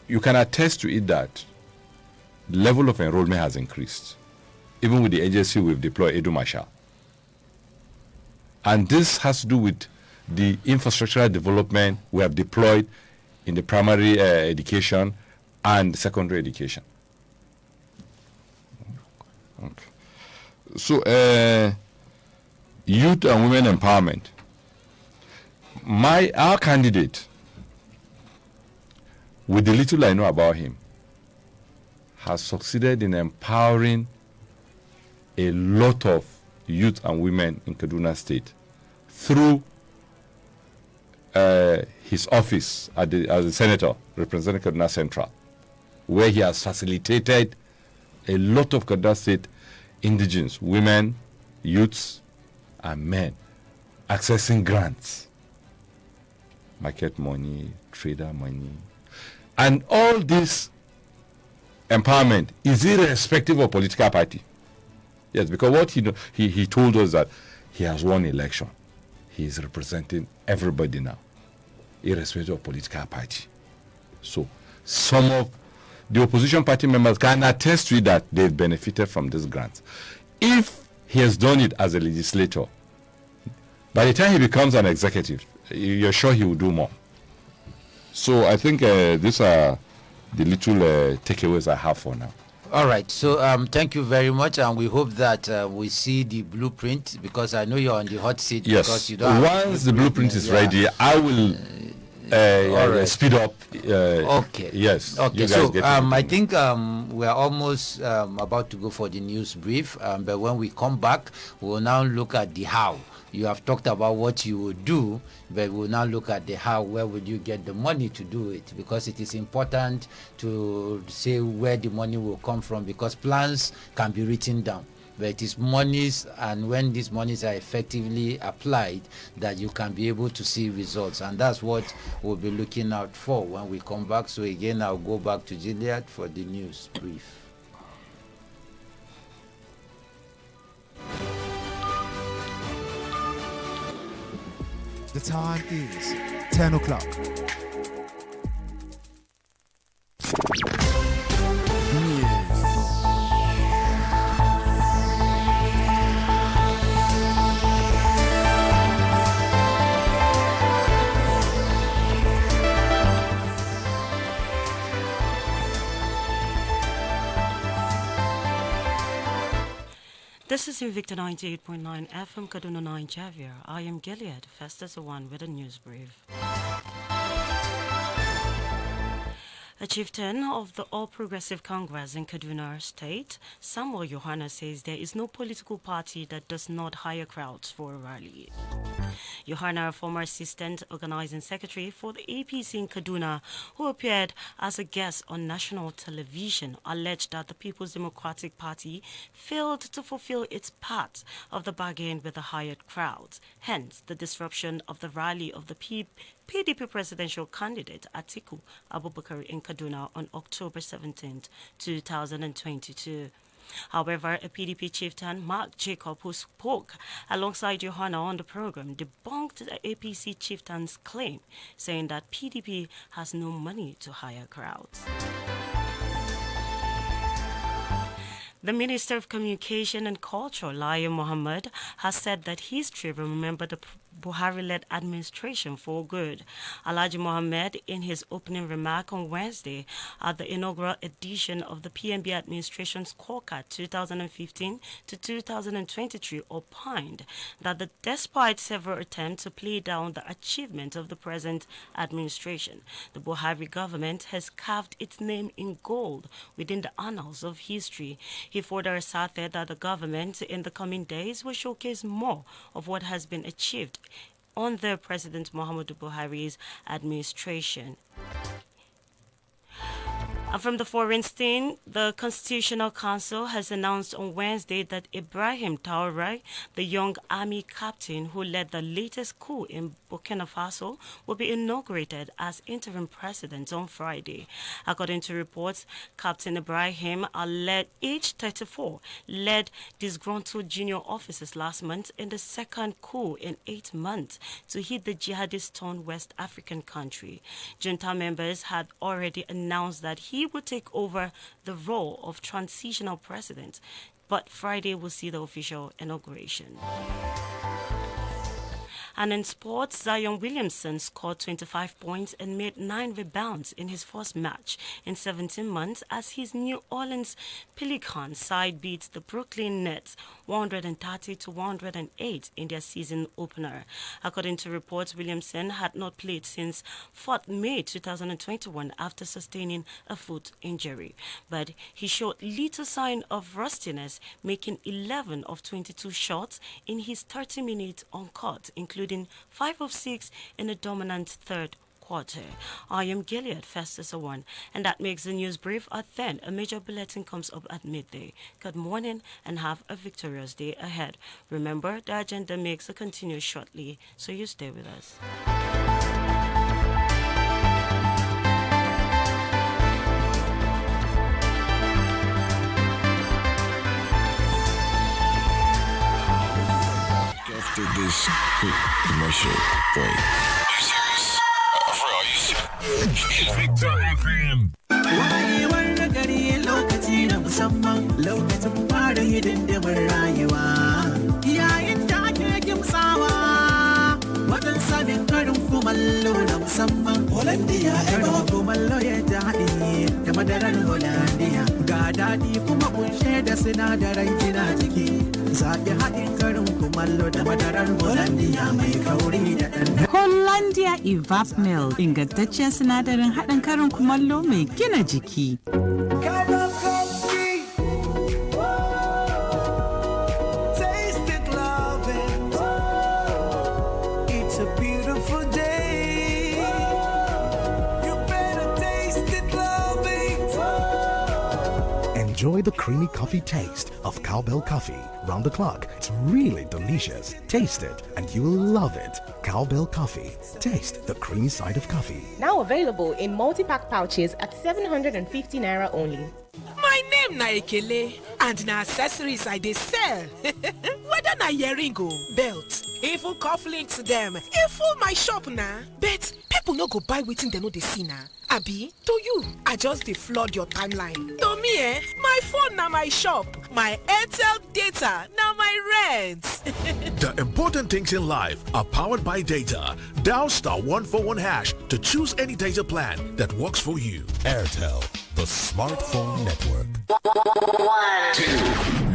You can attest to it that the level of enrollment has increased. Even with the agency we've deployed, Edu Marshal. And this has to do with the infrastructural development we have deployed in the primary education and secondary education. Okay. So, youth and women empowerment. Our candidate, with the little I know about him, has succeeded in empowering a lot of youth and women in Kaduna State through his office as a senator representing Kaduna Central, where he has facilitated a lot of Kaduna State indigents, women, youths, and men accessing grants, market money, trader money, and all this empowerment is irrespective of political party. Yes, because what he told us that he has won election. He is representing everybody now, irrespective of political party. So some of the opposition party members can attest to it that they've benefited from these grants. If he has done it as a legislator, by the time he becomes an executive, you're sure he will do more. So I think these are the little takeaways I have for now. All right. So thank you very much, and we hope that we see the blueprint, because I know you're on the hot seat. Yes. Because you don't Once the blueprint is ready, I will speed up. Okay. Yes. Okay. So I think we're almost about to go for the news brief, but when we come back, we'll now look at the how. You have talked about what you would do, but we'll now look at the how. Where would you get the money to do it? Because it is important to say where the money will come from, because plans can be written down. But it is monies, and when these monies are effectively applied, that you can be able to see results. And that's what we'll be looking out for when we come back. So again, I'll go back to Juliet for the news brief. time is 10 o'clock. This is Invicta 98.9 FM Kaduna 9 Javier. I am Gilead, Festus One with a news brief. A chieftain of the All Progressive Congress in Kaduna State, Samuel Yohana, says there is no political party that does not hire crowds for a rally. Yohana, a former assistant organizing secretary for the APC in Kaduna, who appeared as a guest on national television, alleged that the People's Democratic Party failed to fulfill its part of the bargain with the hired crowds, hence the disruption of the rally of the PDP presidential candidate Atiku Abubakar in Kaduna on October 17, 2022. However, a PDP chieftain, Mark Jacob, who spoke alongside Yohana on the program, debunked the APC chieftain's claim, saying that PDP has no money to hire crowds. The Minister of Communication and Culture, Lai Mohammed, has said that history will remember the Buhari-led administration for good. Alhaji Mohammed, in his opening remark on Wednesday at the inaugural edition of the PNB administration's scorecard 2015 to 2023, opined that despite several attempts to play down the achievement of the present administration, the Buhari government has carved its name in gold within the annals of history. He further asserted that the government in the coming days will showcase more of what has been achieved under President Muhammadu Buhari's administration. And from the foreign scene, the Constitutional Council has announced on Wednesday that Ibrahim Traoré, the young army captain who led the latest coup in Burkina Faso, will be inaugurated as interim president on Friday. According to reports, Captain Ibrahim, aged 34, led disgruntled junior officers last month in the second coup in 8 months to hit the jihadist-torn West African country. Junta members had already announced that he would take over the role of transitional president, but Friday will see the official inauguration. And in sports, Zion Williamson scored 25 points and made 9 rebounds in his first match in 17 months as his New Orleans Pelicans side beat the Brooklyn Nets 130-108 in their season opener. According to reports, Williamson had not played since 4th May 2021 after sustaining a foot injury. But he showed little sign of rustiness, making 11 of 22 shots in his 30 minutes on court, including 5 of 6 in a dominant third quarter. I am Gilead Festus One, and that makes the news brief at 10. A major bulletin comes up at midday. Good morning and have a victorious day ahead. Remember, the agenda makes a continue shortly, so you stay with us. After this quick commercial break. Are you serious? For real, are you serious? Invicta FM. Wayewar gari lokaci na musamman lokacin fara hidindimar rayuwa. Yayin da ake kimsawa wajen sanin karin kumallo na musamman. Hollandia karin kumallo ya daɗi da madarar Hollandia. Ga daɗi kuma kunshe da sinadaran gina jiki. Zaɓi haɗin karin kumallo da madarar Hollandia mai kauri da ɗan. Hollandia Evap Milk, ingantaccen sinadarin haɗin karin kumallo mai gina jiki. Enjoy the creamy coffee taste of Cowbell Coffee round the clock. It's really delicious. Taste it and you will love it. Cowbell Coffee. Taste the creamy side of coffee. Now available in multi-pack pouches at 750 naira only. My name na Ekele, and na accessories I dey sell. Whether whether na earring o, belt, even cufflinks dem, e full my shop na. But people no go buy wetin dem no dey see na. Abi, to you, I just dey flood your timeline. To me, my phone na my shop, my Airtel data na my rent. The important things in life are powered by data. Dial *141# to choose any data plan that works for you. Airtel, the smartphone network.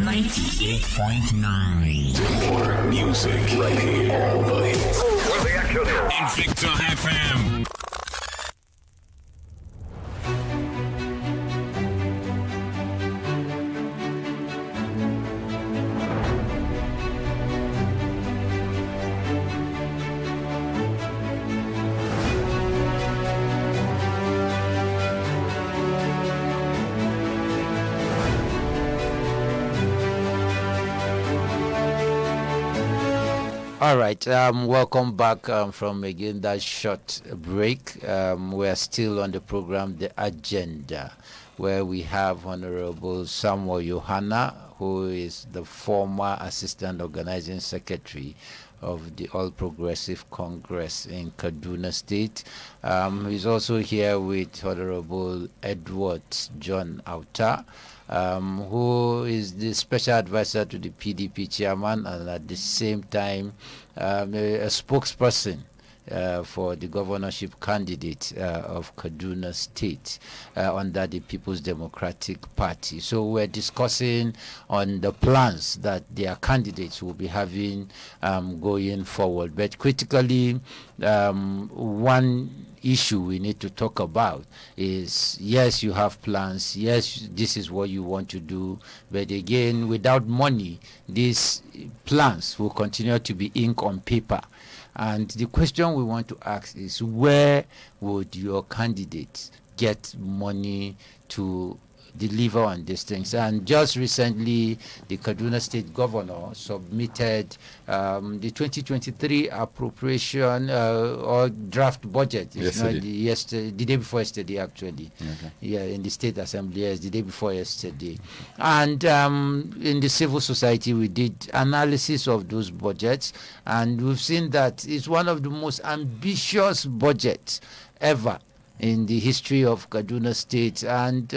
98.9. More music right here. All the hits. Where the action is. Invicta FM. All right, welcome back from again that short break. We're still on the program, The Agenda, where we have Honorable Samuel Yohana, who is the former Assistant Organizing Secretary of the All Progressive Congress in Kaduna State. He's also here with Honorable Edward John Auta, who is the special advisor to the PDP chairman and at the same time a spokesperson for the governorship candidate of Kaduna State under the People's Democratic Party. So we're discussing on the plans that their candidates will be having going forward. But critically, one issue we need to talk about is, yes, you have plans, yes, this is what you want to do, but again, without money, these plans will continue to be ink on paper. And the question we want to ask is, where would your candidates get money to deliver on these things? And just recently, the Kaduna State Governor submitted the 2023 appropriation or draft budget. The day before yesterday, actually. Okay. Yeah, in the State Assembly, yes, the day before yesterday. And in the civil society, we did analysis of those budgets, and we've seen that it's one of the most ambitious budgets ever in the history of Kaduna State, and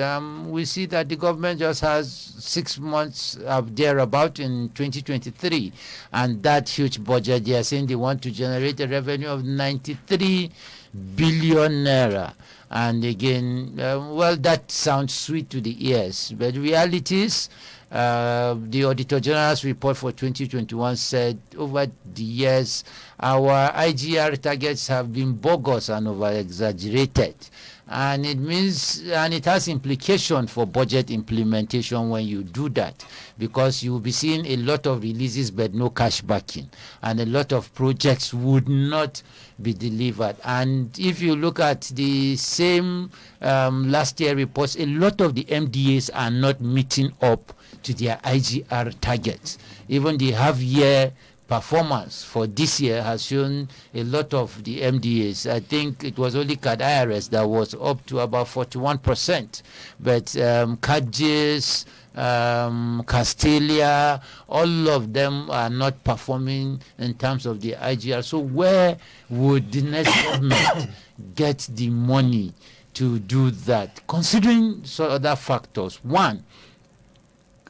we see that the government just has 6 months thereabout in 2023, and that huge budget, they are saying they want to generate a revenue of 93 billion naira. And again, well, that sounds sweet to the ears, but the reality is, the Auditor General's report for 2021 said over the years our IGR targets have been bogus and over-exaggerated. And it means, and it has implication for budget implementation when you do that, because you will be seeing a lot of releases but no cash backing, and a lot of projects would not be delivered. And if you look at the same last year reports, a lot of the MDAs are not meeting up to their IGR targets. Even the half-year performance for this year has shown a lot of the MDAs. I think it was only CAD IRS that was up to about 41%, but CADGIS, Castelia, all of them are not performing in terms of the IGR. So where would the next government get the money to do that? Considering some other factors. One,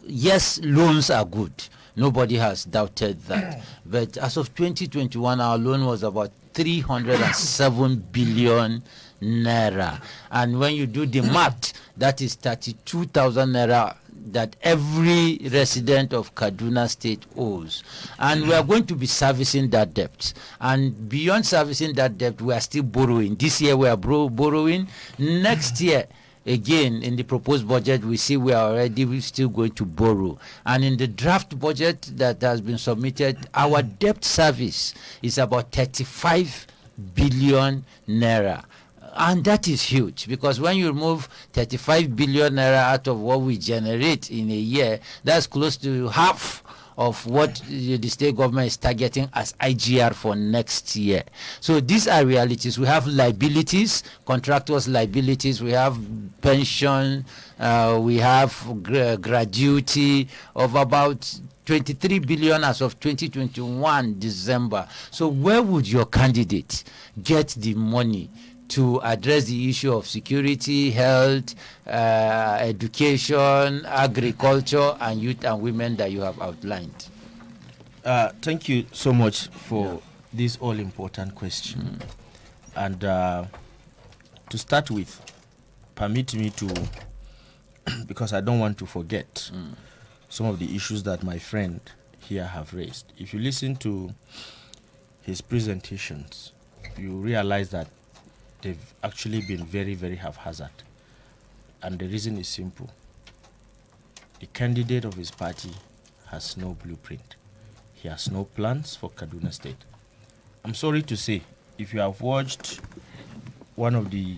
yes, loans are good. Nobody has doubted that. But as of 2021, our loan was about 307 billion naira. And when you do the math, that is 32,000 naira that every resident of Kaduna State owes. And we are going to be servicing that debt. And beyond servicing that debt, we are still borrowing. This year we are borrowing. Next year, again, in the proposed budget, we see we are already still going to borrow. And in the draft budget that has been submitted, our debt service is about 35 billion naira. And that is huge, because when you remove 35 billion naira out of what we generate in a year, that's close to half of what the state government is targeting as IGR for next year. So these are realities. We have liabilities, contractors' liabilities, we have pension, we have gratuity of about 23 billion as of 2021 December. So where would your candidate get the money to address the issue of security, health, education, agriculture, and youth and women that you have outlined? Thank you so much for this all-important question. And to start with, permit me to, because I don't want to forget some of the issues that my friend here have raised. If you listen to his presentations, you realize that they've actually been very, very haphazard. And the reason is simple. The candidate of his party has no blueprint. He has no plans for Kaduna State. I'm sorry to say, if you have watched one of the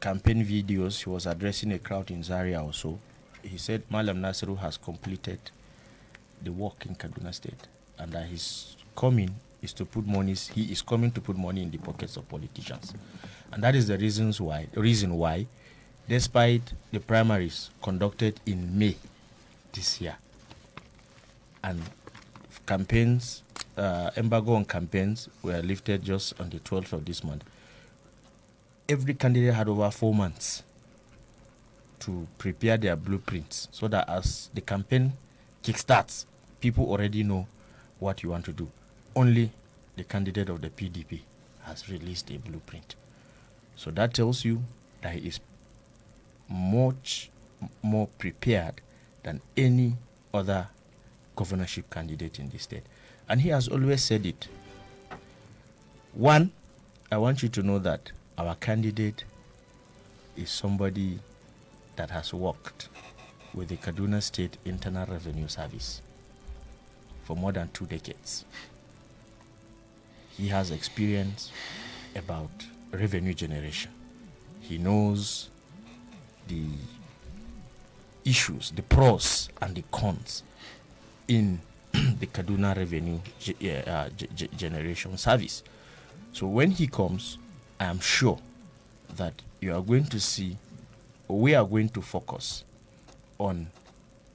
campaign videos, he was addressing a crowd in Zaria or so. He said Malam Nasiru has completed the work in Kaduna State, and that his coming is to put money. He is coming to put money in the pockets of politicians, and that is the reason why, despite the primaries conducted in May this year, and campaigns, embargo on campaigns were lifted just on the 12th of this month, every candidate had over 4 months to prepare their blueprints, so that as the campaign kickstarts, people already know what you want to do. Only the candidate of the PDP has released a blueprint. So that tells you that he is much more prepared than any other governorship candidate in the state. And he has always said it. One, I want you to know that our candidate is somebody that has worked with the Kaduna State Internal Revenue Service for more than 2 decades. He has experience about revenue generation. He knows the issues, the pros and the cons in the Kaduna Revenue Generation Service. So when he comes, I am sure that you are going to see, or we are going to focus on,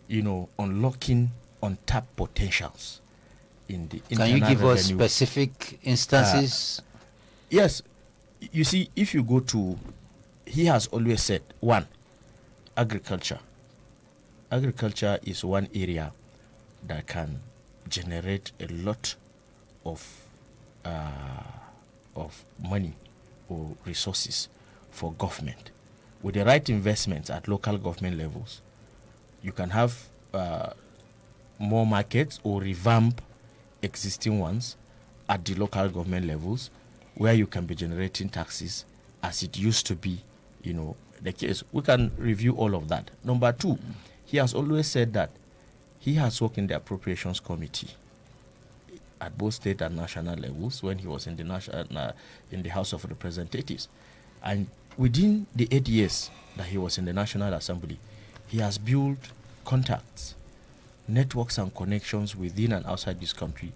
unlocking untapped potentials in the internal revenue. Can you give us specific instances? Yes. You see, if you go to, he has always said, one, agriculture. Agriculture is one area that can generate a lot of money or resources for government. With the right investments at local government levels, you can have more markets or revamp existing ones at the local government levels, where you can be generating taxes as it used to be, the case. We can review all of that. Number two, he has always said that he has worked in the appropriations committee at both state and national levels when he was in the House of Representatives. And within the 8 years that he was in the National Assembly, he has built contacts, networks and connections within and outside this country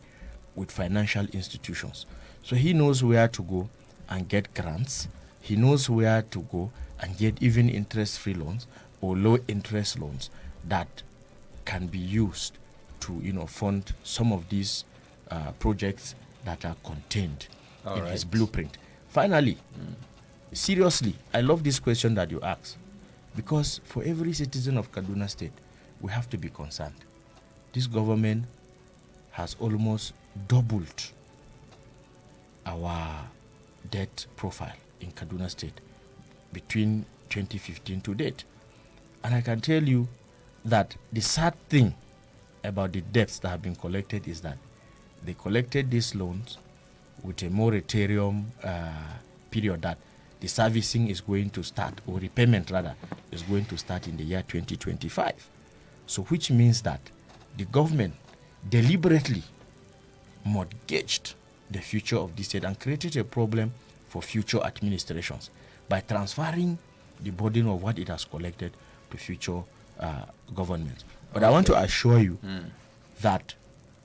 with financial institutions. So he knows where to go and get grants. He knows where to go and get even interest-free loans or low-interest loans that can be used to, fund some of these projects that are contained in his blueprint. Finally, seriously, I love this question that you asked, because for every citizen of Kaduna State, we have to be concerned. This government has almost doubled our debt profile in Kaduna State between 2015 to date. And I can tell you that the sad thing about the debts that have been collected is that they collected these loans with a moratorium period that the servicing is going to start, or repayment rather, is going to start in the year 2025. So which means that the government deliberately mortgaged the future of the state and created a problem for future administrations by transferring the burden of what it has collected to future governments. But I want to assure you that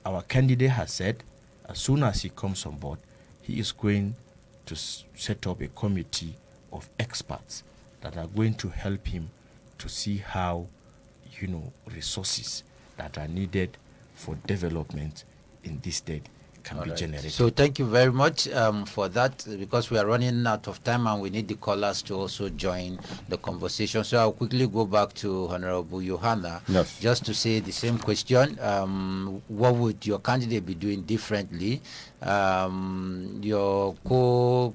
our candidate has said, as soon as he comes on board, he is going to set up a committee of experts that are going to help him to see how, resources that are needed for development in this state can be generated. So thank you very much for that, because we are running out of time and we need the callers to also join the conversation. So I'll quickly go back to Honorable Johanna, just to say the same question. What would your candidate be doing differently? Your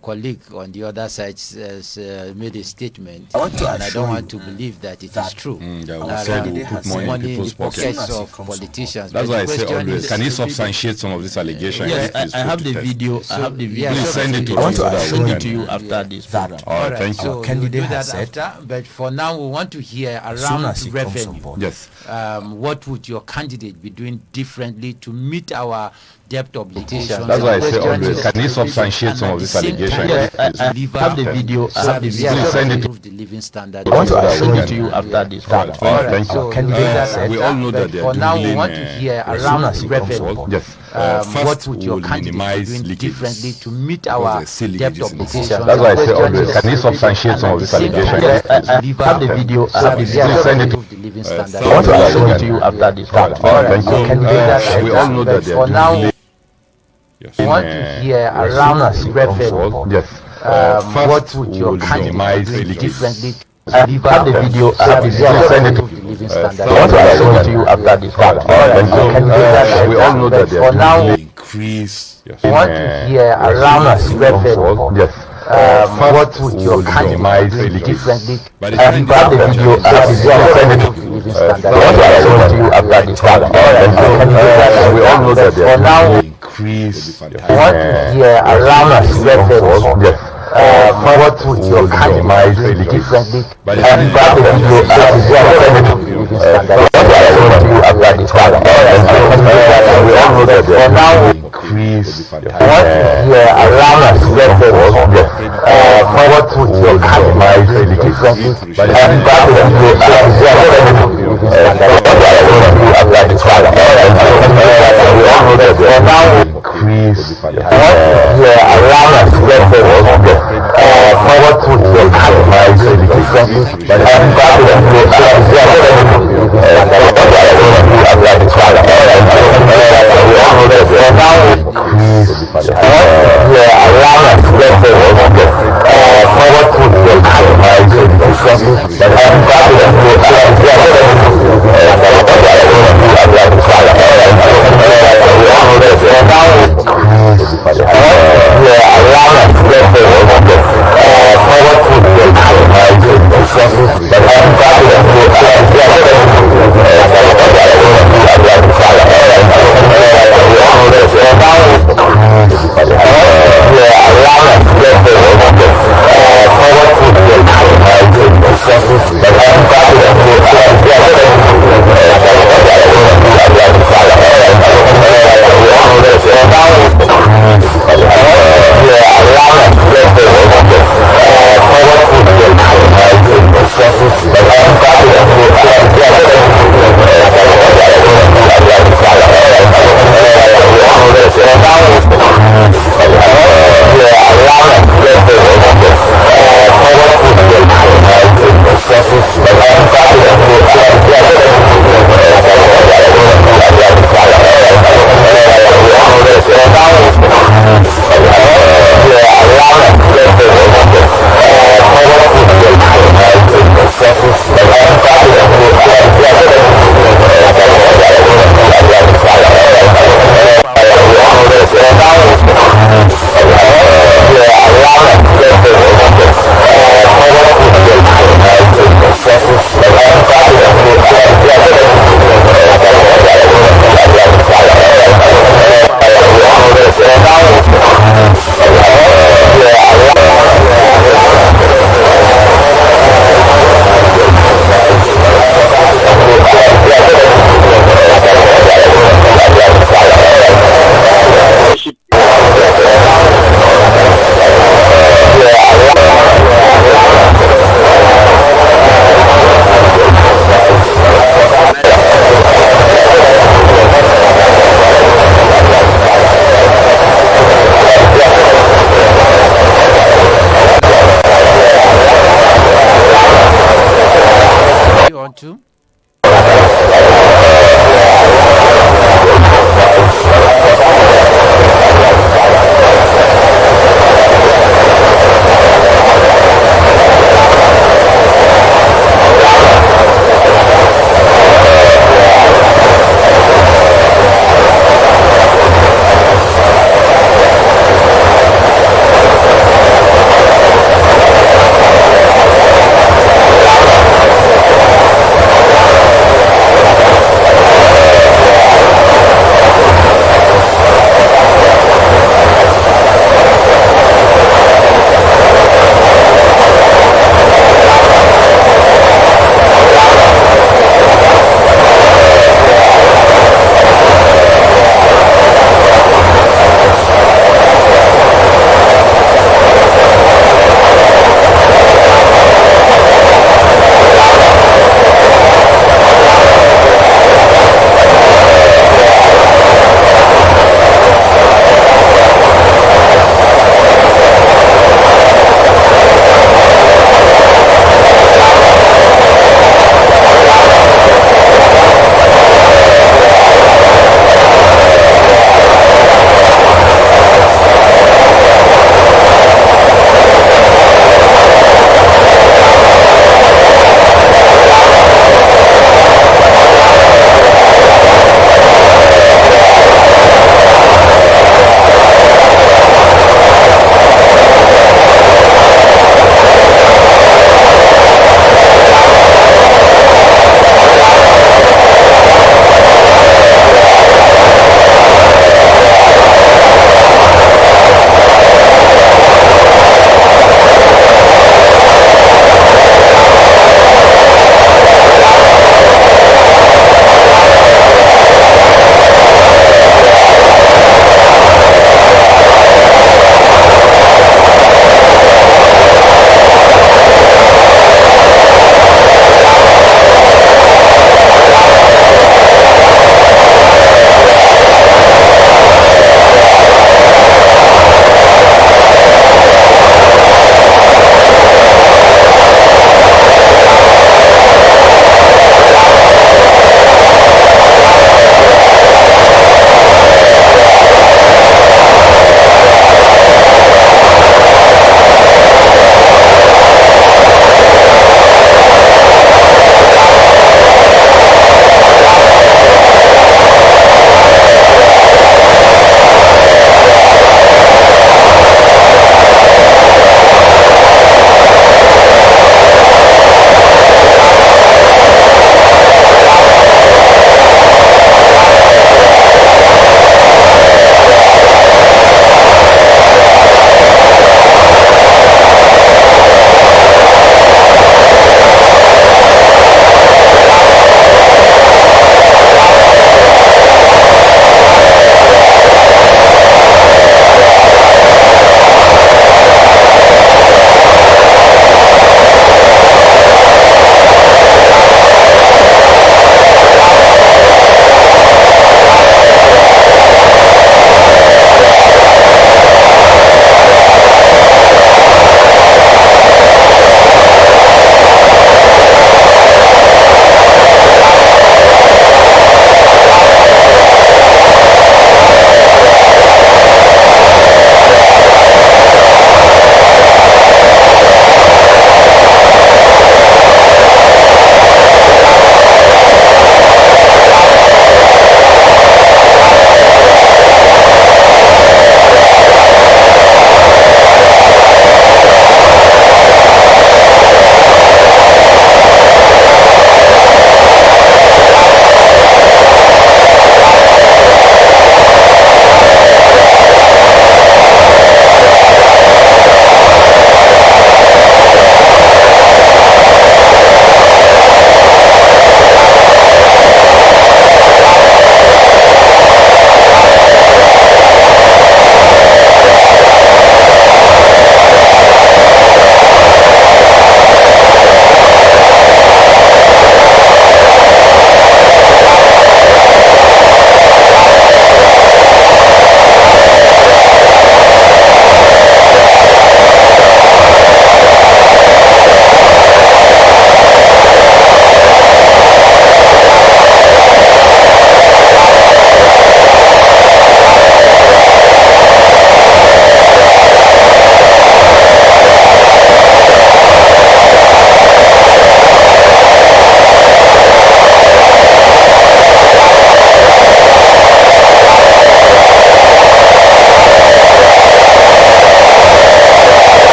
colleague on the other side has made a statement, and I don't want to believe that it is true. They put money in people's pockets of politicians. That's why I say always, can you substantiate some of these allegations? Yes, I have the video. I have the video. Please send it to us. I want to send it to you after this program. All right, thank you. So candidate has said, but for now we want to hear around revenue. Yes. What would your candidate be doing differently to meet our debt obligations? That's why I say always, can you substantiate some of these allegations? Yes, I have the video. I have the video. Please send it to the living standard. I want to send it to you after this program. All right, so we all know that for now we want to hear around revenue. Yes. What would your candidate be doing differently to meet our debt obligations? That's why I say always, can you substantiate some of these allegations? Yes, I have the video. I have the video. Please send it to the living standard. I want to send it to you after this program. All right, so we all know that for now we want to hear around revenue. Yes. What would your candidate be doing differently? I have the video. I have the video. Send it to the living standard. I want to send it to you after this program. We all know that for now increase. we want to hear around revenue. Yes. What would your candidate be doing differently? I have the video. I have the video. Send it to the living standard. I want to send it to you after this program. We all know that for now increase. we want to hear around revenue. Yes. What would your candidate be doing differently? I have the video. I have the video. Send it to the living standard. I want to send it to you after this program. We all know that for now increase. I want to hear around revenue. What would your candidate be doing differently? I have the video. I have the video. Send it to the living standard. I want to send it to you after this program. We all know that for now increase. I want to hear around revenue. What would your candidate be doing differently? I have the video. I have the video. Send it to the living standard. I want to send it to you after this program. We all know that for now I want to hear around revenue. What would your candidate be doing differently? I have the video. I have the video. Send it to the living standard. I want to send it to you after this program. We all know that for now I want to hear around revenue. What would your candidate be doing differently? I have the video. I have the video. Send it to the living standard. I want to send it to you after this program. We all know that for now I want to hear around revenue. What would your candidate be doing differently? I have the video. I have the video. Send it to the living standard. I want to send it to you after this program. We all know that for now I want to hear around revenue. What would your candidate be doing differently? I have the video. I have the video. Send it to the living standard. I want to send it to you after this program. We all know that for now I want to hear around revenue. What would your candidate be doing differently? I have the video. I have the video. Send it to the living standard. I want to send it to you after this program. We all know that for now I want to hear around revenue. What would your candidate be doing differently? I have the video. I have the video. Send it to the living standard. I want to send it to you after this program. We all know that for now I want to hear around revenue. What would your candidate be doing differently? I have the video. I have the video. Send it to the living standard. I want to send it to you after this program. We all know that for now I want to hear I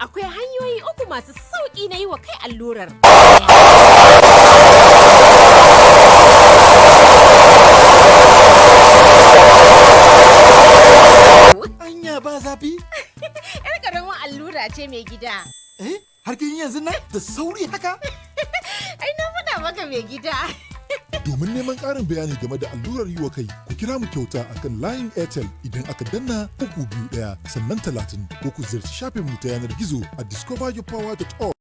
Akwai hanyoyi uku masu sauƙi na yi wa kai allurar. Anya ba zafi? Yar ƙaramin allura ce mai gida. Har kin yanzu nan da sauri haka? Ai na faɗa maka mai gida. Domin neman ƙarin bayani game da allurar yi wa kai, ku kira mu kyauta akan layin Airtel idan aka danna 321 sannan 30 ko ku ziyarci shafin mu ta yanar gizo a discoveryourpower.org.